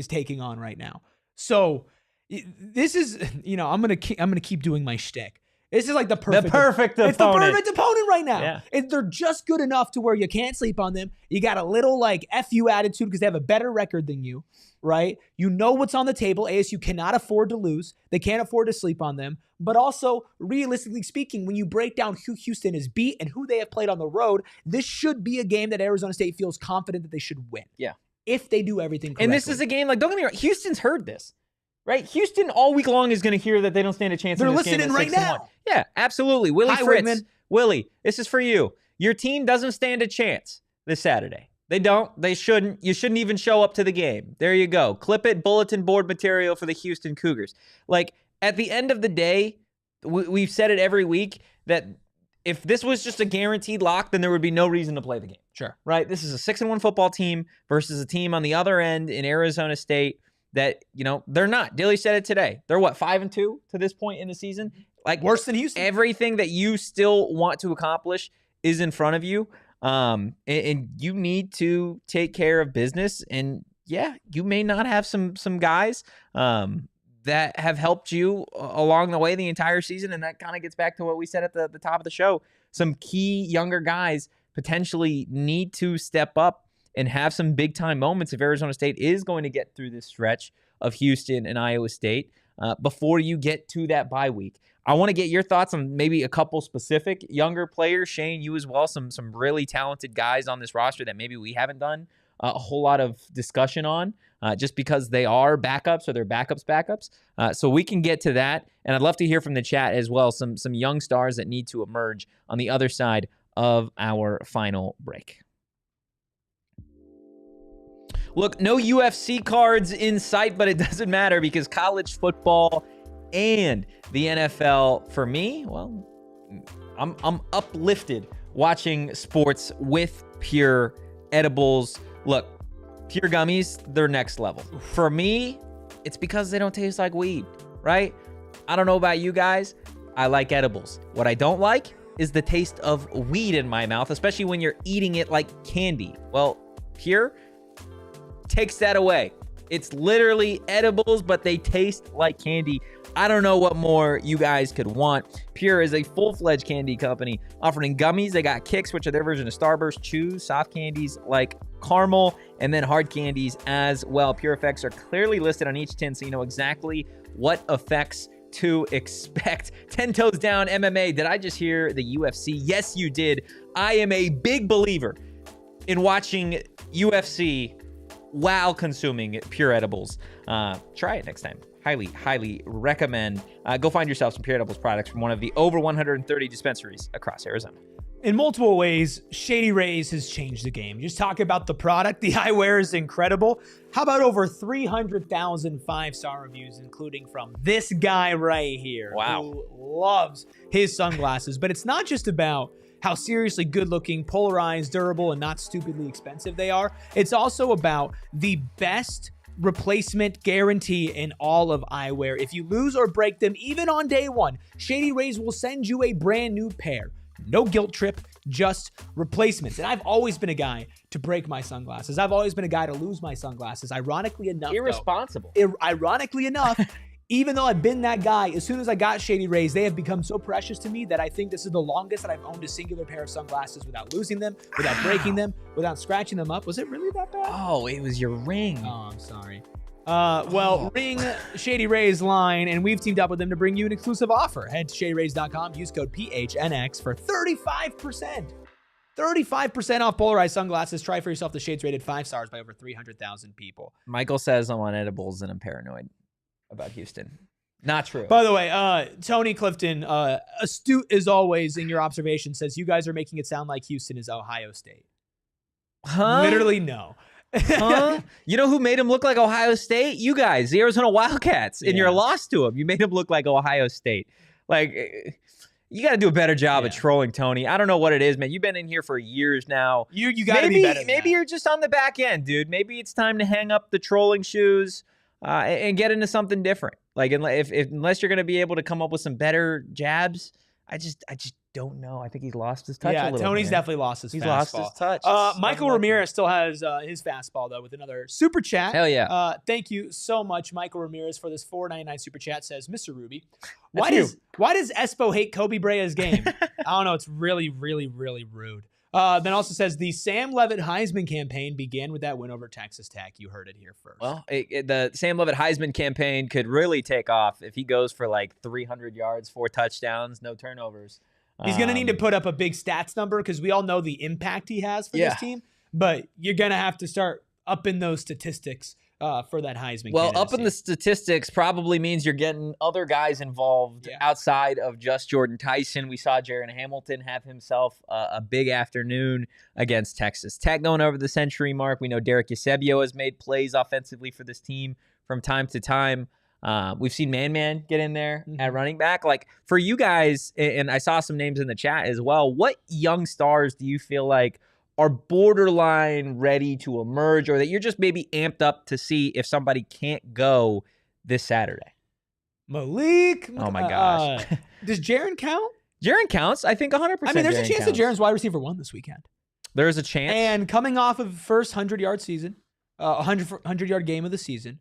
taking on right now. So this is, I'm gonna keep doing my shtick. This is like the perfect opponent. It's the perfect opponent right now. Yeah. They're just good enough to where you can't sleep on them. You got a little like FU attitude because they have a better record than you, right? You know what's on the table. ASU cannot afford to lose. They can't afford to sleep on them. But also, realistically speaking, when you break down who Houston has beat and who they have played on the road, this should be a game that Arizona State feels confident that they should win. Yeah. If they do everything correctly. And this is a game, like, don't get me wrong, Houston's heard this. Right? Houston all week long is going to hear that they don't stand a chance in this game. They're listening right now. Yeah, absolutely. Willie Fritz. Willie, this is for you. Your team doesn't stand a chance this Saturday. They don't. They shouldn't. You shouldn't even show up to the game. There you go. Clip it, bulletin board material for the Houston Cougars. Like, at the end of the day, we've said it every week that if this was just a guaranteed lock, then there would be no reason to play the game. Sure. Right? This is a 6-1 football team versus a team on the other end in Arizona State that, they're not. Dilly said it today. They're 5-2 to this point in the season? Like, worse than Houston. Everything that you still want to accomplish is in front of you. And you need to take care of business. And yeah, you may not have some guys that have helped you along the way the entire season. And that kind of gets back to what we said at the top of the show. Some key younger guys potentially need to step up and have some big-time moments if Arizona State is going to get through this stretch of Houston and Iowa State before you get to that bye week. I want to get your thoughts on maybe a couple specific younger players. Shane, you as well, some really talented guys on this roster that maybe we haven't done a whole lot of discussion on just because they are backups or they're backups. So we can get to that. And I'd love to hear from the chat as well, some young stars that need to emerge on the other side of our final break. Look, no UFC cards in sight, but it doesn't matter because college football and the NFL, for me, well, I'm uplifted watching sports with Pure edibles. Look, Pure gummies, they're next level. For me, it's because they don't taste like weed, right? I don't know about you guys. I like edibles. What I don't like is the taste of weed in my mouth, especially when you're eating it like candy. Well, Pure takes that away. It's literally edibles, but they taste like candy. I don't know what more you guys could want. Pure is a full-fledged candy company offering gummies. They got Kicks, which are their version of Starburst, chews, soft candies like caramel, and then hard candies as well. Pure effects are clearly listed on each tin, so you know exactly what effects to expect. 10 Toes Down MMA. Did I just hear the UFC? Yes, you did. I am a big believer in watching UFC while consuming Pure edibles. Try it next time. Highly recommend. Go find yourself some Pure edibles products from one of the over 130 dispensaries across Arizona. In multiple ways, Shady Rays has changed the game. Just talk about the product. The eyewear is incredible. How about over 300,000 5-star reviews, including from this guy right here, who loves his sunglasses. But it's not just about how seriously good-looking, polarized, durable, and not stupidly expensive they are. It's also about the best replacement guarantee in all of eyewear. If you lose or break them, even on day one, Shady Rays will send you a brand new pair. No guilt trip, just replacements. And I've always been a guy to break my sunglasses. I've always been a guy to lose my sunglasses. Ironically enough, irresponsible. Ironically enough, even though I've been that guy, as soon as I got Shady Rays, they have become so precious to me that I think this is the longest that I've owned a singular pair of sunglasses without losing them, without breaking them, without scratching them up. Was it really that bad? Oh, it was your ring. Oh, I'm sorry. Ring Shady Rays line, and we've teamed up with them to bring you an exclusive offer. Head to shadyrays.com, use code PHNX for 35%. 35% off polarized sunglasses. Try for yourself the shades rated 5 stars by over 300,000 people. Michael says I'm on edibles and I'm paranoid about Houston. Not true. By the way, Tony Clifton, astute as always in your observation, says you guys are making it sound like Houston is Ohio State. Huh? Literally, no. Huh? You know who made him look like Ohio State? You guys, the Arizona Wildcats, and you're lost to him. You made him look like Ohio State. Like, you got to do a better job of trolling Tony. I don't know what it is, man. You've been in here for years now. You got to be better than Maybe you're just on the back end, dude. Maybe it's time to hang up the trolling shoes and get into something different. Like, unless you're going to be able to come up with some better jabs, I just don't know. I think he's lost his touch a little. Tony's definitely lost his fastball. He's lost his touch. Michael Ramirez still has his fastball, though, with another super chat. Hell yeah. Thank you so much, Michael Ramirez, for this $4.99 super chat. Says, Mr. Ruby, why does Espo hate Kobe Brea's game? I don't know. It's really, really, really rude. Then also says, the Sam Leavitt Heisman campaign began with that win over Texas Tech. You heard it here first. Well, the Sam Leavitt Heisman campaign could really take off if he goes for like 300 yards, 4 touchdowns, no turnovers. He's going to need to put up a big stats number because we all know the impact he has for this team. But you're going to have to start upping those statistics for that Heisman. Well, upping the statistics probably means you're getting other guys involved outside of just Jordan Tyson. We saw Jaron Hamilton have himself a big afternoon against Texas Tech going over the century mark. We know Derek Eusebio has made plays offensively for this team from time to time. We've seen Man get in there at running back. Like, for you guys, and I saw some names in the chat as well, what young stars do you feel like are borderline ready to emerge, or that you're just maybe amped up to see if somebody can't go this Saturday? Malik. Oh, my gosh. Does Jaron count? Jaron counts. I think 100%. I mean, there's a chance that Jaron's wide receiver 1 this weekend. There's a chance. And coming off of first 100-yard season, 100-yard game of the season,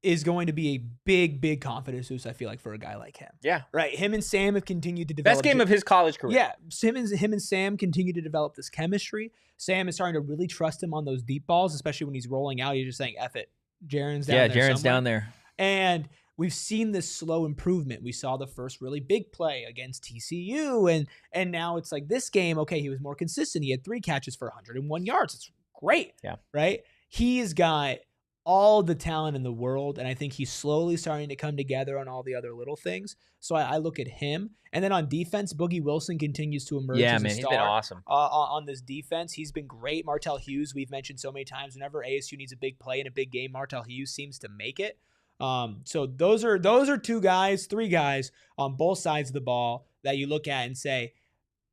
is going to be a big confidence boost, I feel like, for a guy like him. Yeah. Right. Him and Sam have continued to develop. Best game of his college career. Yeah. Him and Sam continue to develop this chemistry. Sam is starting to really trust him on those deep balls, especially when he's rolling out. He's just saying, F it. Jaron's down there. Yeah, Jaron's down there. And we've seen this slow improvement. We saw the first really big play against TCU. And now it's like this game, okay, he was more consistent. He had 3 catches for 101 yards. It's great. Yeah. Right? He's got all the talent in the world, and I think he's slowly starting to come together on all the other little things. So I look at him. And then on defense, Boogie Wilson continues to emerge as a star. He's been awesome. On this defense. He's been great. Martell Hughes, we've mentioned so many times, whenever ASU needs a big play in a big game, Martell Hughes seems to make it. So those are 3 guys on both sides of the ball that you look at and say,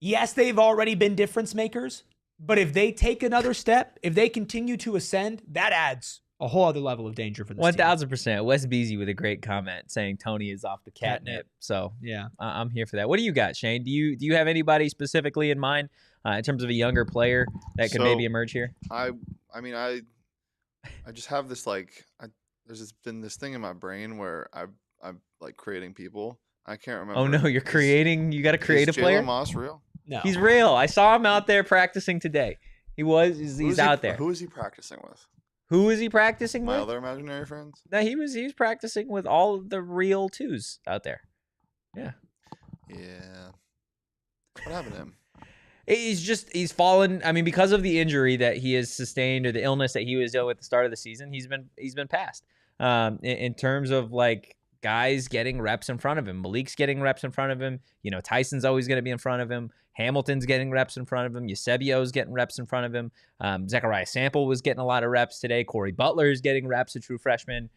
yes, they've already been difference makers, but if they take another step, if they continue to ascend, that adds a whole other level of danger for this 1,000%. Wes Beasy with a great comment saying Tony is off the catnip. So yeah, I'm here for that. What do you got, Shane? Do you have anybody specifically in mind in terms of a younger player that could maybe emerge here? I mean, I just have this there's been this thing in my brain where I'm like creating people. I can't remember. Oh no, you're creating. You got to create a player. Jalen Moss real? No. He's real. I saw him out there practicing today. He's out there. Who is he practicing with? Who is he practicing My with? other imaginary friends? No, he was practicing with all of the real twos out there. Yeah. Yeah. What happened to him? He's fallen. I mean, because of the injury that he has sustained or the illness that he was dealing with at the start of the season, he's been passed. In terms of like guys getting reps in front of him, Malik's getting reps in front of him. You know, Tyson's always going to be in front of him. Hamilton's getting reps in front of him. Eusebio's getting reps in front of him. Zechariah Sample was getting a lot of reps today. Corey Butler's getting reps, a true freshman.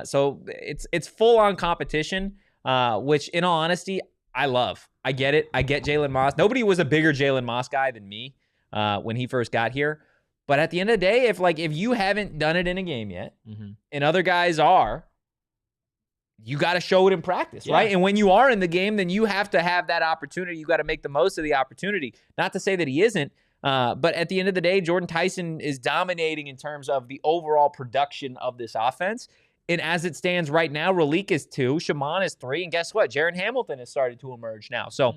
So it's full on competition, which in all honesty, I love. I get it. I get Jalen Moss. Nobody was a bigger Jalen Moss guy than me when he first got here. But at the end of the day, if you haven't done it in a game yet, and other guys are, you got to show it in practice, right? And when you are in the game, then you have to have that opportunity. You got to make the most of the opportunity. Not to say that he isn't, but at the end of the day, Jordan Tyson is dominating in terms of the overall production of this offense. And as it stands right now, Raleek is 2, Shaman is 3, and guess what? Jaron Hamilton has started to emerge now. So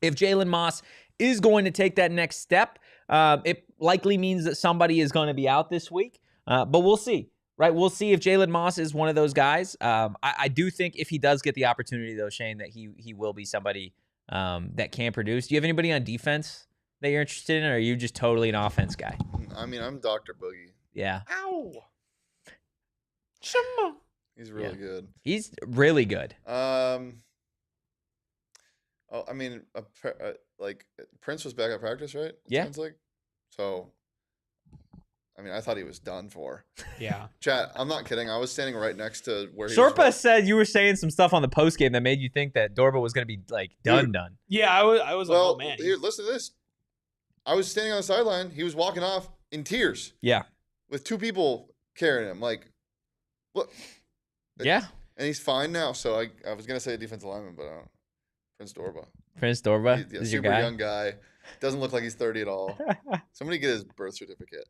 if Jalen Moss is going to take that next step, it likely means that somebody is going to be out this week, but we'll see. Right, we'll see if Jalen Moss is one of those guys. I do think if he does get the opportunity, though, Shane, that he will be somebody that can produce. Do you have anybody on defense that you're interested in, or are you just totally an offense guy? I mean, I'm Dr. Boogie. Yeah. Ow. He's really good. He's really good. I mean, like Prince was back at practice, right? Yeah. Sounds like. So, I mean, I thought he was done for. Yeah. Chat, I'm not kidding. I was standing right next to where he Sorpa was. said you were saying some stuff on the post game that made you think that Dorba was going to be like done. Yeah, I was like, oh man. Here, listen to this. I was standing on the sideline. He was walking off in tears. Yeah. With 2 people carrying him. Like, look. Yeah. And he's fine now. So I was gonna say defensive lineman, but Prince Dorba. Prince Dorba He's a is your super guy? young guy. Doesn't look like he's 30 at all. Somebody get his birth certificate.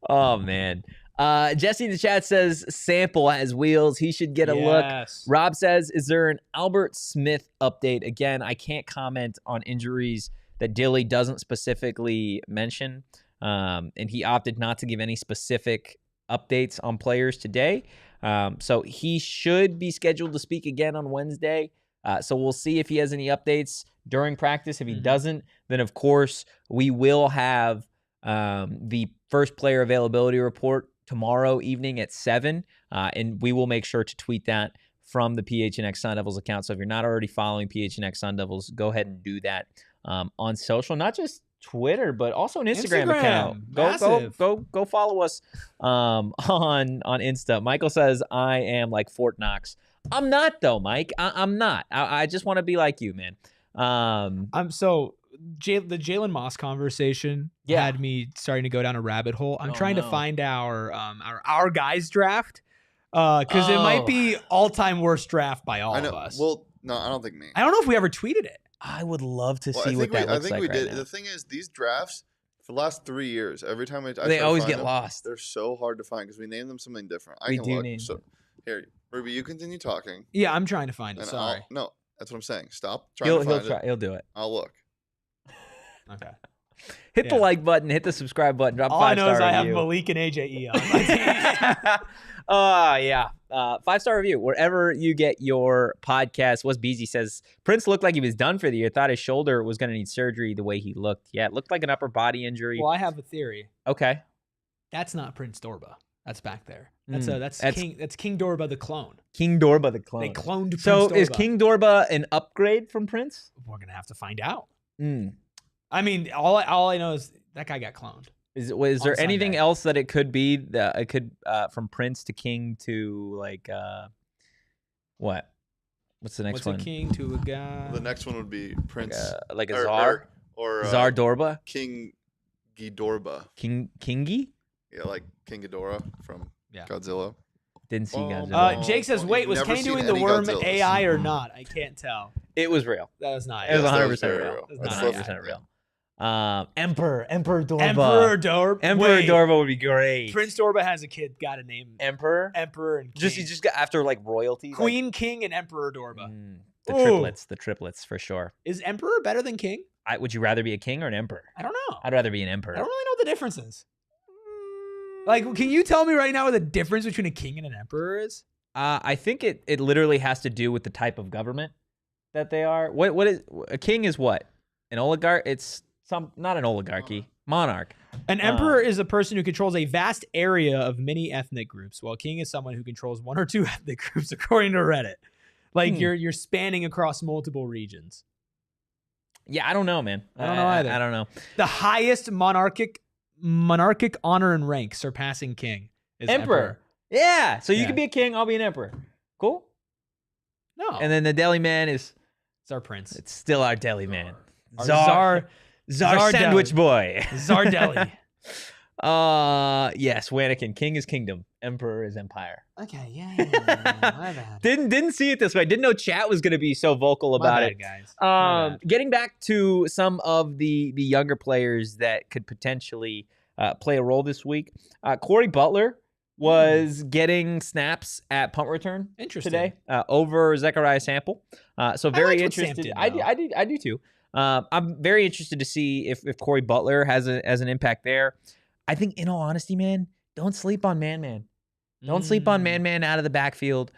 Oh man. Jesse in the chat says Sample has wheels. He should get a look. Rob says, is there an Albert Smith update? Again, I can't comment on injuries that Dilly doesn't specifically mention. And he opted not to give any specific updates on players today. So he should be scheduled to speak again on Wednesday. So we'll see if he has any updates during practice. If he doesn't, then of course we will have the first player availability report tomorrow evening at 7. And we will make sure to tweet that from the PHNX Sun Devils account. So if you're not already following PHNX Sun Devils, go ahead and do that on social, not just Twitter, but also an Instagram account. Go follow us on Insta. Michael says, I am like Fort Knox. I'm not though, Mike. I'm not. I just want to be like you, man. The Jalen Moss conversation had me starting to go down a rabbit hole. I'm trying to find our guys draft because it might be all-time worst draft by all of us. Well, no, I don't think me. I don't know if we ever tweeted it. I would love to see what that looks like. I think we did. Now. The thing is, these drafts for the last 3 years, every time they always get lost. They're so hard to find because we name them something different. I we can do look. name So here, Ruby, you continue talking. Yeah, I'm trying to find it. Sorry. No, that's what I'm saying. Stop trying to find it. He'll do it. I'll look. Okay. Hit the like button, hit the subscribe button, drop all 5-star review. All I know is I have Malik and AJE on my team. Yeah. 5-star review wherever you get your podcast. Wes Beasy says Prince looked like he was done for the year. Thought his shoulder was going to need surgery the way he looked. Yeah, it looked like an upper body injury. Well, I have a theory. Okay. That's not Prince Dorba. That's back there. That's King Dorba the clone. King Dorba the clone. They cloned Prince So Dorba. Is King Dorba an upgrade from Prince? We're gonna have to find out. I mean, all I know is that guy got cloned. Is there anything else that it could be that it could from Prince to King to like what? What's the next one? What's a king to a guy? The next one would be Prince, like a czar or Tsar Dorba, King Ghidorah. Kingy. Yeah, like King Ghidorah from Godzilla. Didn't see Godzilla. Jake says, "Wait, was Kenny doing the worm Godzillas. AI or not? I can't tell." It was real. That was not. It was 100% real. real. It was 100% real. Emperor Dorba. Emperor Dorba. Emperor Dorba would be great. Prince Dorba has a kid. Got to name Emperor and King. He just got after like royalty. Queen, King, and Emperor Dorba. The triplets for sure. Is Emperor better than King? Would you rather be a king or an emperor? I don't know. I'd rather be an emperor. I don't really know what the difference is. Like, can you tell me right now what the difference between a king and an emperor is? I think it literally has to do with the type of government that they are. What is a king? Is what? An oligarch? It's not an oligarchy. Monarch. An emperor is a person who controls a vast area of many ethnic groups, while king is someone who controls one or two ethnic groups, according to Reddit. Like you're spanning across multiple regions. Yeah, I don't know, man. I don't know either. I don't know. The highest monarchic honor and rank, surpassing king, is emperor. Yeah, so you can be a king, I'll be an emperor. Cool? No. And then the deli man it's our prince. It's still our deli man. Czar sandwich boy. Zardelli. Yes, Wanakin. King is kingdom. Emperor is empire. Okay, yeah. My bad. Didn't see it this way. Didn't know chat was going to be so vocal about it, guys. Getting back to some of the younger players that could potentially play a role this week. Corey Butler was getting snaps at punt return today over Zechariah Sample. So very interested. I do too. I'm very interested to see if Corey Butler has an impact there. I think, in all honesty, man, don't sleep on Man. Don't sleep on Man out of the backfield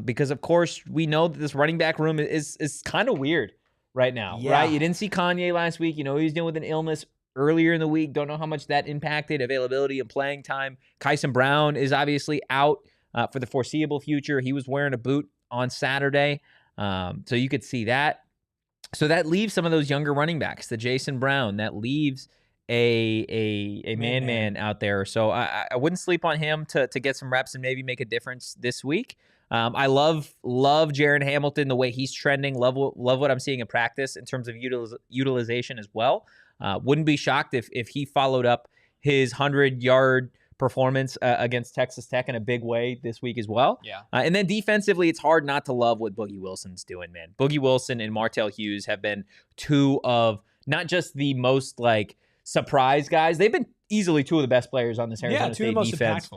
because, of course, we know that this running back room is kind of weird right now, right? You didn't see Kanye last week. You know, he was dealing with an illness earlier in the week. Don't know how much that impacted availability and playing time. Kyson Brown is obviously out for the foreseeable future. He was wearing a boot on Saturday, so you could see that. So that leaves some of those younger running backs, the Jason Brown. That leaves a man out there. So I wouldn't sleep on him to get some reps and maybe make a difference this week. I love Jaron Hamilton, the way he's trending. Love what I'm seeing in practice in terms of utilization as well. Wouldn't be shocked if he followed up his 100-yard performance against Texas Tech in a big way this week as well. Yeah. And then defensively, it's hard not to love what Boogie Wilson's doing, man. Boogie Wilson and Martell Hughes have been two of not just the most surprise guys. They've been easily two of the best players on this Arizona State defense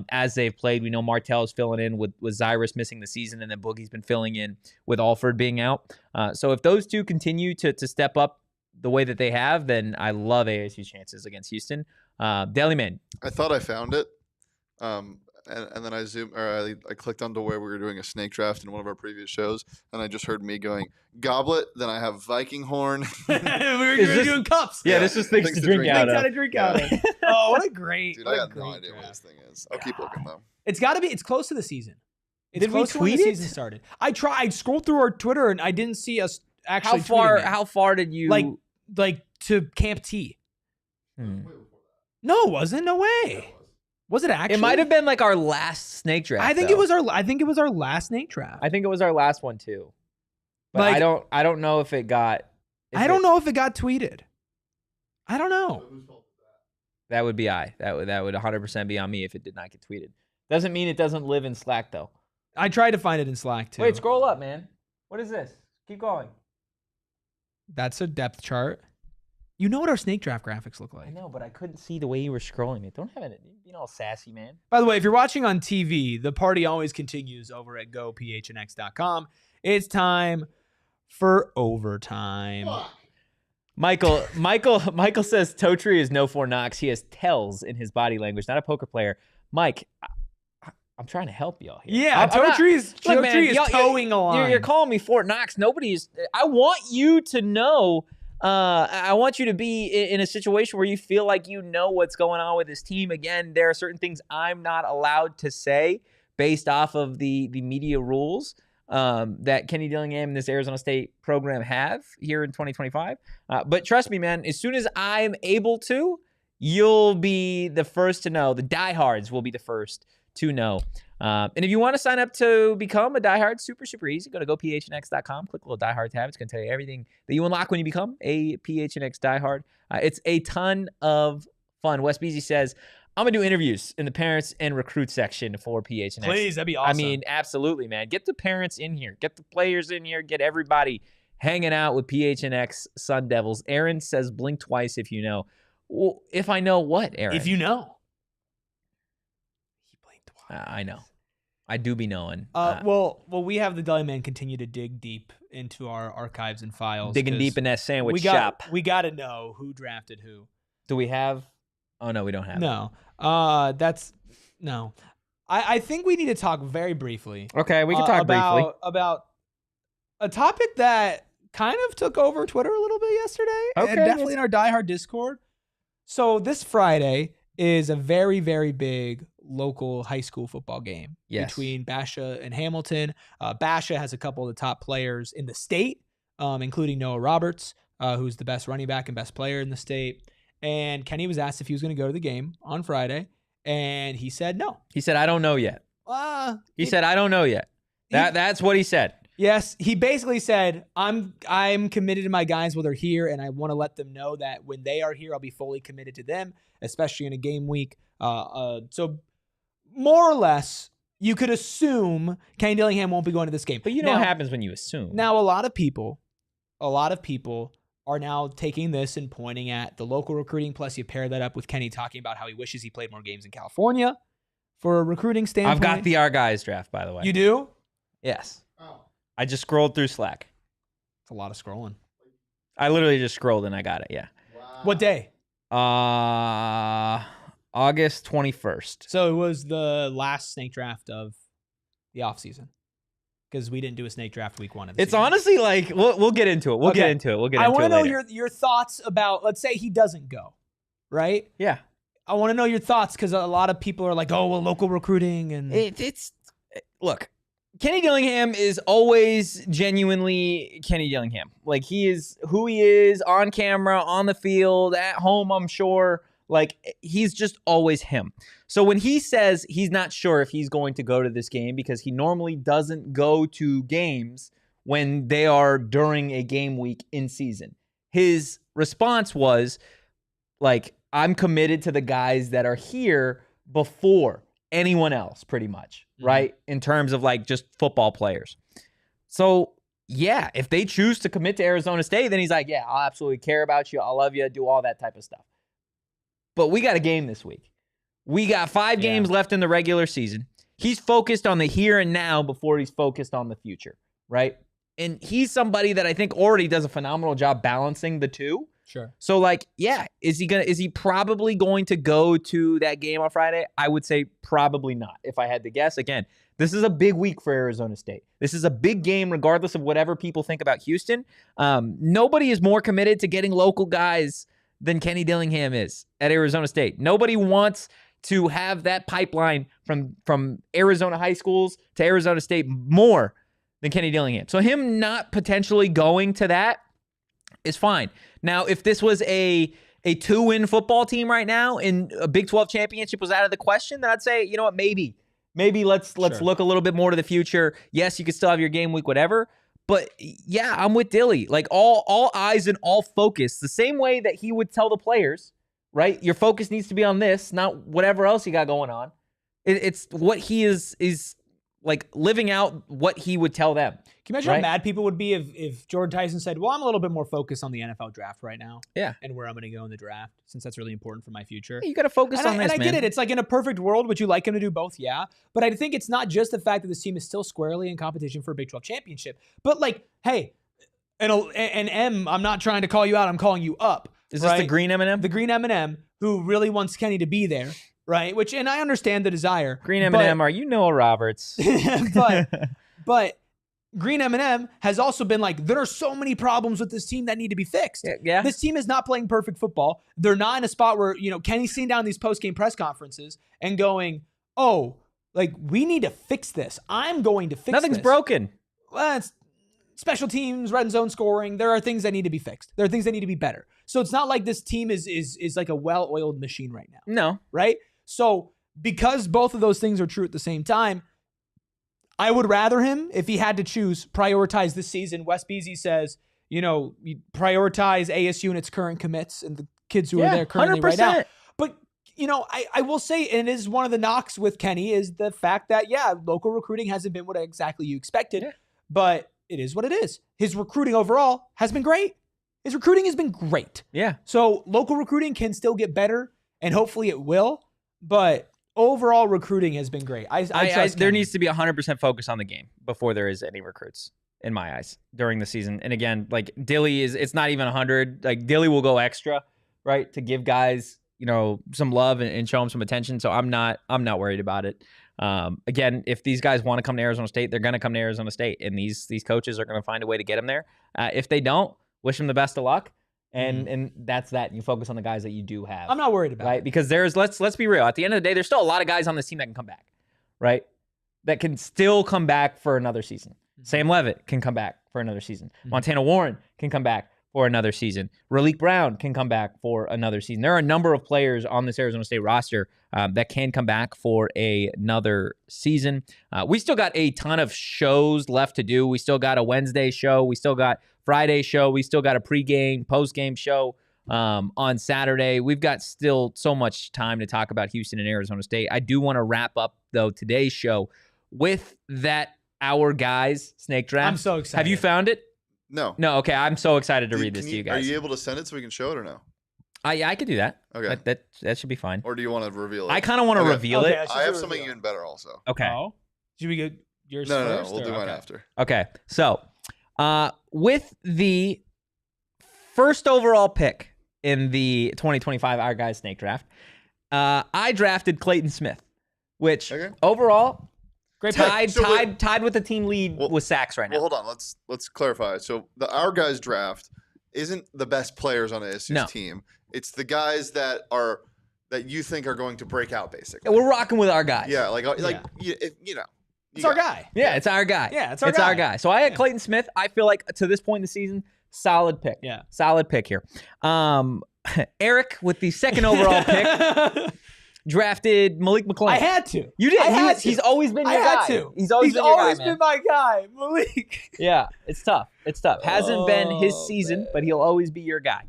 as they've played. We know Martell is filling in with Zyrus missing the season, and then Boogie's been filling in with Alford being out. So if those two continue to step up the way that they have, then I love ASU's chances against Houston. Deli Man. I thought I found it. And then I clicked onto where we were doing a snake draft in one of our previous shows, and I just heard me going, goblet, then I have Viking horn. we were doing cups. Yeah, this is things to drink out of. Oh, what a great Dude, I got no idea what this thing is. I'll keep looking, though. It's got to be. It's close to the season. Did we tweet it? The season started. I scrolled through our Twitter, and I didn't see us actually How far did you... Like to Camp T. No, it wasn't. No way. Was it actually? It might have been our last snake draft. I think it was our last snake draft. I think it was our last one too. But I don't know if it got. I don't know if it got tweeted. I don't know. That would be That would 100% be on me if it did not get tweeted. Doesn't mean it doesn't live in Slack though. I tried to find it in Slack too. Wait, scroll up, man. What is this? Keep going. That's a depth chart. You know what our snake draft graphics look like. I know, but I couldn't see the way you were scrolling it. Don't have it, all sassy, man. By the way, if you're watching on TV, the party always continues over at gophnx.com. It's time for overtime. Michael says Totri is no Fort Knox. He has tells in his body language, not a poker player. Mike, I'm trying to help y'all here. Yeah, Totri is towing a line. You're calling me Fort Knox. I want you to know. I want you to be in a situation where you feel like you know what's going on with this team. Again, there are certain things I'm not allowed to say based off of the media rules that Kenny Dillingham and this Arizona State program have here in 2025. But trust me, man, as soon as I'm able to, you'll be the first to know. The diehards will be the first to know. And if you want to sign up to become a diehard, super easy. Go to gophnx.com, click the little diehard tab. It's going to tell you everything that you unlock when you become a PHNX diehard. It's a ton of fun. Wes Beasy says, I'm going to do interviews in the parents and recruit section for PHNX. Please, that'd be awesome. I mean, absolutely, man. Get the parents in here. Get the players in here. Get everybody hanging out with PHNX Sun Devils. Aaron says, blink twice if you know. Well, if I know what, Aaron? If you know. He blinked twice. I know. I do be knowing. Well, we have the Deli Man continue to dig deep into our archives and files. Digging deep in that sandwich shop. We got to know who drafted who. Do we have? Oh, no, we don't have. No. No. I think we need to talk very briefly. Okay, we can talk briefly. About a topic that kind of took over Twitter a little bit yesterday. Okay. And definitely in our diehard Discord. So this Friday is a very, very big local high school football game between Basha and Hamilton. Basha has a couple of the top players in the state, including Noah Roberts, who's the best running back and best player in the state. And Kenny was asked if he was going to go to the game on Friday, and he said no. He said, I don't know yet. He said, I don't know yet. That's what he said. Yes, he basically said, I'm committed to my guys while they're here, and I want to let them know that when they are here, I'll be fully committed to them, especially in a game week. So more or less, you could assume Kenny Dillingham won't be going to this game. But you know what happens when you assume. Now, a lot of people are now taking this and pointing at the local recruiting. Plus, you pair that up with Kenny talking about how he wishes he played more games in California for a recruiting standpoint. I've got the Our Guys draft, by the way. You do? Yes. Oh. I just scrolled through Slack. It's a lot of scrolling. I literally just scrolled and I got it, yeah. Wow. What day? August 21st. So it was the last snake draft of the offseason. Because we didn't do a snake draft week 1 of the season. Honestly like, we'll get into it. We'll get into it. I want to know your thoughts about, let's say he doesn't go, right? Yeah. I want to know your thoughts because a lot of people are like, oh, well, local recruiting. And look, Kenny Dillingham is always genuinely Kenny Dillingham. Like, he is who he is on camera, on the field, at home, I'm sure. Like, he's just always him. So when he says he's not sure if he's going to go to this game because he normally doesn't go to games when they are during a game week in season, his response was, like, I'm committed to the guys that are here before anyone else, pretty much, right? In terms of, like, just football players. So, yeah, if they choose to commit to Arizona State, then he's like, yeah, I'll absolutely care about you. I'll love you, do all that type of stuff. But we got a game this week. We got 5 games left in the regular season. He's focused on the here and now before he's focused on the future, right? And he's somebody that I think already does a phenomenal job balancing the two. Sure. So, like, yeah, is he probably going to go to that game on Friday? I would say probably not, if I had to guess. Again, this is a big week for Arizona State. This is a big game, regardless of whatever people think about Houston. Nobody is more committed to getting local guys than Kenny Dillingham is at Arizona State. Nobody wants to have that pipeline from Arizona high schools to Arizona State more than Kenny Dillingham. So him not potentially going to that is fine. Now, if this was a 2-win football team right now and a Big 12 championship was out of the question, then I'd say, you know what, maybe let's look a little bit more to the future. Yes, you could still have your game week, whatever. But yeah, I'm with Dilly. Like, all eyes and all focus, the same way that he would tell the players, right? Your focus needs to be on this, not whatever else you got going on. It's what he is like living out what he would tell them. Can you imagine how mad people would be if Jordan Tyson said, well, I'm a little bit more focused on the NFL draft right now. Yeah. And where I'm going to go in the draft, since that's really important for my future. You got to focus on this, and I get it. It's like in a perfect world, would you like him to do both? Yeah. But I think it's not just the fact that this team is still squarely in competition for a Big 12 championship. But, like, hey, and M, I'm not trying to call you out. I'm calling you up. Is this the green M&M? The green M&M, who really wants Kenny to be there, right? And I understand the desire. Green M&M, are you Noah Roberts? but Green M&M has also been like, there are so many problems with this team that need to be fixed. Yeah. This team is not playing perfect football. They're not in a spot where, Kenny's sitting down these post-game press conferences and going, oh, like, we need to fix this. I'm going to fix Nothing's this. broken. Well, it's special teams, red zone scoring. There are things that need to be fixed. There are things that need to be better. So it's not like this team is like a well-oiled machine right now. No. Right? So because both of those things are true at the same time, I would rather him, if he had to choose, prioritize this season. Wes Beasy says, you prioritize ASU and its current commits and the kids who are there currently 100%. Right now. But, I will say, and it is one of the knocks with Kenny, is the fact that, local recruiting hasn't been what exactly you expected. Yeah. But it is what it is. His recruiting overall has been great. His recruiting has been great. Yeah. So local recruiting can still get better, and hopefully it will. But overall recruiting has been great. I trust there Kenny. needs to be 100% focus on the game before there is any recruits, in my eyes, during the season. And again, like Dilly it's not even 100. Like Dilly will go extra, right, to give guys, some love and show them some attention. So I'm not worried about it. Again, if these guys want to come to Arizona State, they're going to come to Arizona State, and these coaches are going to find a way to get them there. If they don't, wish them the best of luck. And that's that. You focus on the guys that you do have. I'm not worried about it. Because let's be real. At the end of the day, there's still a lot of guys on this team that can come back, right? That can still come back for another season. Sam Leavitt can come back for another season. Montana Warren can come back for another season. Raleek Brown can come back for another season. There are a number of players on this Arizona State roster that can come back for another season. We still got a ton of shows left to do. We still got a Wednesday show. We still got Friday show. We still got a pregame, postgame show on Saturday. We've got still so much time to talk about Houston and Arizona State. I do want to wrap up, though, today's show with that Our Guys snake draft. I'm so excited. Have you found it? No. No, okay. I'm so excited to read this to you guys. Are you able to send it so we can show it or no? I could do that. Okay. That should be fine. Or do you want to reveal it? I kind of want to reveal it. I have something even better also. Okay. Oh. Should we get yours No, first? we'll do mine after. Okay. So, with the first overall pick in the 2025 Our Guys Snake Draft, I drafted Clayton Smith, which overall tied with the team lead with sacks right now. Well, hold on. Let's clarify. So Our Guys Draft isn't the best players on ASU's team. It's the guys that you think are going to break out, basically. Yeah, we're rocking with our guys. Yeah, it's our guy. Yeah, it's our guy. Yeah, it's our guy. So I had Clayton Smith. I feel like to this point in the season, solid pick. Yeah. Solid pick here. Erik with the second overall pick drafted Malik McClain. I had to. You did. He's always been your guy. I had to. He's always been my guy, Malik. Yeah, it's tough. Hasn't been his season, but he'll always be your guy.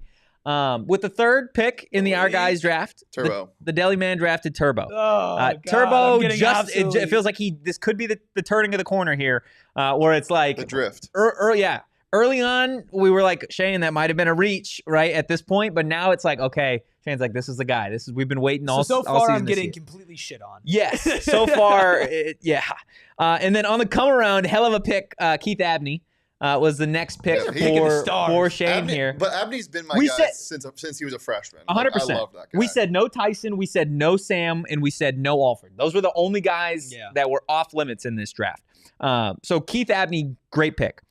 With the third pick in the Our Guys draft, Turbo. The Deli Man drafted Turbo. God, Turbo it feels like this could be the turning of the corner here, where it's like the drift. Early on, we were like, Shane, that might have been a reach, right, at this point, but now it's like, okay, Shane's like, this is the guy. We've been waiting all far. All I'm getting completely shit on. Yes, so far, yeah. And then on the come around, hell of a pick, Keith Abney. Was the next pick for Shane here. But Abney's been my guy since he was a freshman. 100%. I love that guy. We said no Tyson, we said no Sam, and we said no Alford. Those were the only guys that were off limits in this draft. So Keith Abney, great pick.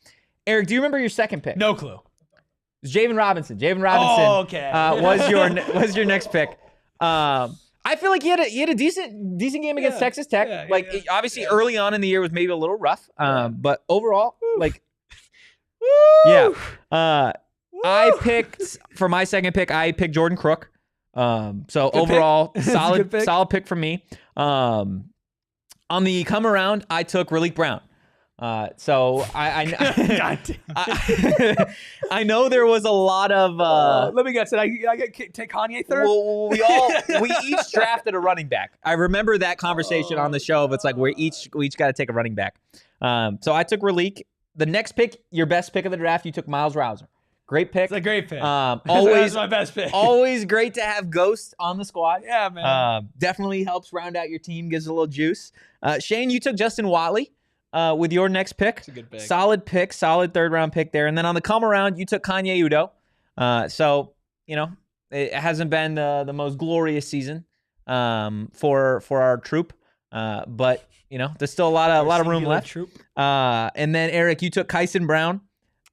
Erik, do you remember your second pick? No clue. It was Javen Robinson. Was your next pick. I feel like he had a decent game against Texas Tech. Obviously early on in the year was maybe a little rough. But overall, I picked for my second pick. I picked Jordan Crook. So overall, solid pick for me. On the come around, I took Raleek Brown. So I know there was a lot of. Let me guess. Did I take Kanye third? Well, we each drafted a running back. I remember that conversation on the show. But it's like we each got to take a running back. So I took Raleek. The next pick, your best pick of the draft, you took Miles Rouser. Great pick. It's a great pick. Always my best pick. Always great to have Ghost on the squad. Yeah, man. Definitely helps round out your team, gives a little juice. Shane, you took Justin Watley with your next pick. It's a good pick. Solid pick, solid third-round pick there. And then on the come around, you took Kanye Udoh. So, it hasn't been the most glorious season for our troop. But there's still a lot of room left. Troop. And then Erik, you took Kyson Brown.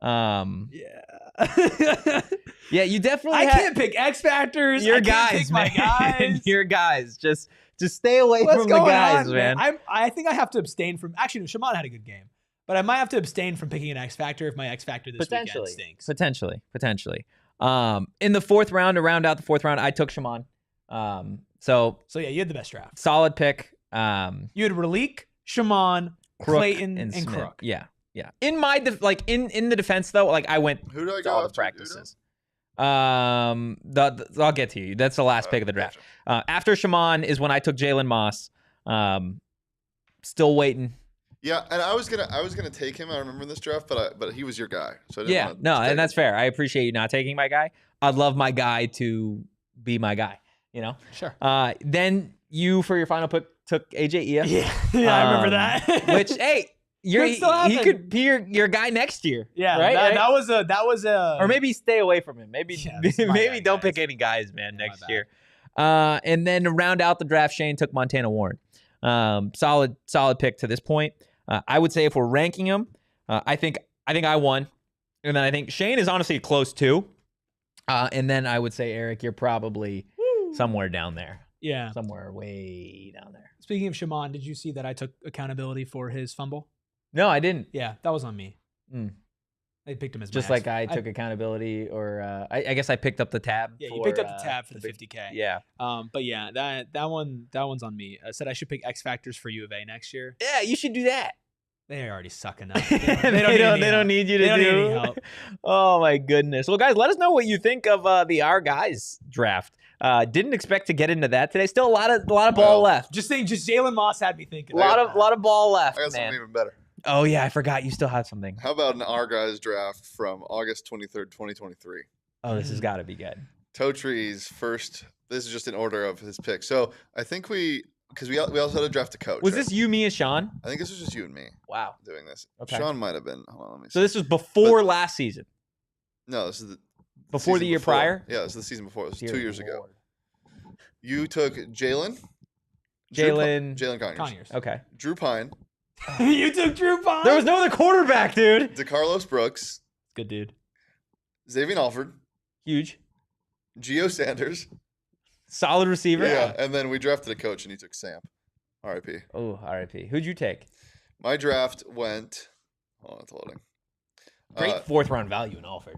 Yeah, you definitely. I can't pick X Factors. Your I can't pick my guys. Your guys. Just stay away from the guys, man. I think I have to abstain from. Actually, no, Shimon had a good game, but I might have to abstain from picking an X Factor if my X Factor this weekend stinks. Potentially. In the fourth round, to round out the fourth round, I took Shimon. So yeah, you had the best draft. Solid pick. You had Raleek, Shimon, Clayton, and Crook. Yeah. In my in the defense though, I went. Who do I go all the practices. I'll get to you. That's the last pick of the draft. After Shimon is when I took Jalen Moss. Still waiting Yeah, and I was gonna take him. I remember this draft, but he was your guy, so I didn't want to no, take and that's him. fair. I appreciate you not taking my guy. I'd love my guy to be my guy. Sure. Then you for your final pick took AJ Ia. Yeah, I remember that. Which hey, he could be your guy next year. Yeah, right. That was a. Or maybe stay away from him. Maybe this is my maybe guy, don't guys. pick any guys, man, Yeah, next my year. And then to round out the draft, Shane took Montana Warren. Solid pick to this point. I would say if we're ranking him, I think I won, and then I think Shane is honestly close too. And then I would say Erik, you're probably somewhere down there. Yeah, Somewhere way down there. Speaking of Shaman, did you see that I took accountability for his fumble? No, I didn't. Yeah, that was on me. Mm. I picked him as Just my like I took accountability, or I guess I picked up the tab. Yeah, for, you picked up the tab for the 50K. Yeah. But yeah, that one's on me. I said I should pick X Factors for U of A next year. Yeah, you should do that. They already suck enough. They don't need you to They don't do. need any help. Oh my goodness. Well, guys, let us know what you think of the Our Guys draft. Didn't expect to get into that today. Still a lot of ball left. Just Jalen Moss had me thinking. A lot of ball left, I got something man. even better. Oh yeah, I forgot you still had something. How about an Our Guys draft from August 23rd, 2023? Oh, this has got to be good. Totri's first. This is just in order of his pick. So I think because we also had to draft a coach. Was right? this you, me, and Sean? I think this was just you and me Wow. doing this. Okay. Sean might have been. Hold on, let me see. So this was before last season. No, this is the Before the season year before. prior? Yeah, this is the season before. This was Dear 2 years ago. Lord. You took Jalen Jalen Conyers. Okay. Drew Pine, You took Drew Pine. There was no other quarterback, dude. DeCarlos Brooks, Good dude. Xavier Alford, Huge. Geo Sanders. Solid receiver. Yeah, and then we drafted a coach, and he took Samp. R.I.P. Oh, RIP. Who'd you take? My draft went. Hold on, it's loading. Great fourth round value in Alford.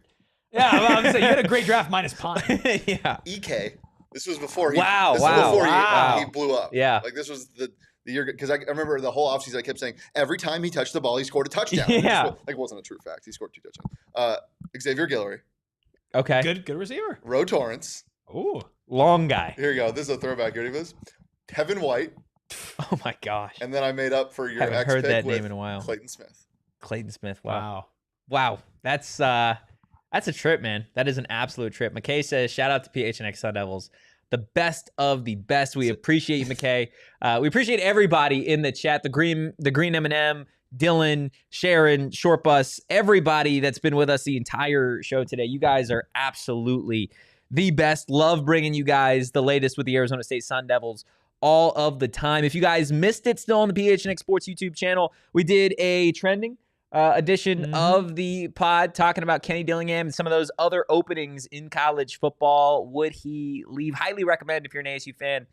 Yeah, I was saying you had a great draft minus Pine. Yeah. EK. This was before he. Wow, This was before wow. he blew up. Yeah. Like this was the year because I remember the whole offseason I kept saying every time he touched the ball he scored a touchdown. Yeah. Like it wasn't a true fact. He scored 2 touchdowns. Xavier Guillory, Okay. Good receiver. Ro Torrance. Ooh. Long guy. Here you go. This is a throwback. You ready for this? Kevin White, Oh my gosh. and then I made up for your Haven't ex heard pick that with name in a while. Clayton Smith. Clayton Smith. Wow. That's a trip, man. That is an absolute trip. McKay says, shout out to PHNX Sun Devils. The best of the best. We appreciate you, McKay. We appreciate everybody in the chat. The Green M&M, Dylan, Sharon, Short Bus, everybody that's been with us the entire show today. You guys are absolutely the best. Love bringing you guys the latest with the Arizona State Sun Devils all of the time. If you guys missed it, still on the PHNX Sports YouTube channel, we did a trending edition of the pod talking about Kenny Dillingham and some of those other openings in college football. Would he leave? Highly recommend if you're an ASU fan.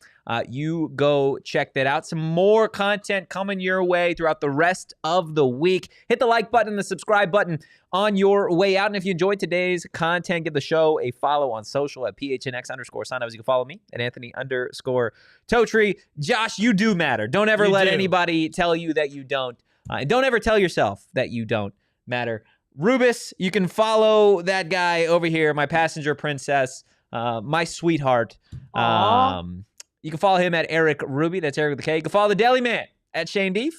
You go check that out. Some more content coming your way throughout the rest of the week. Hit the like button and the subscribe button on your way out. And if you enjoyed today's content, give the show a follow on social at PHNX_Sun Devils. You can follow me at Anthony_Totri. Josh, you do matter. Don't ever let anybody tell you that you don't. And don't ever tell yourself that you don't matter. Rubus, you can follow that guy over here, my passenger princess, my sweetheart. You can follow him at Erik Ruby. That's Erik with a K. You can follow the Deli Man at Shane Deef.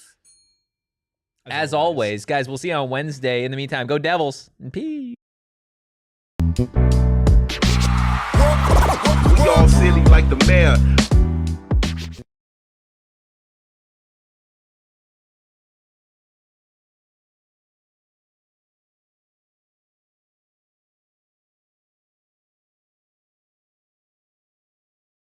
As always, guys, we'll see you on Wednesday. In the meantime, go Devils and peace. We all silly like the mayor.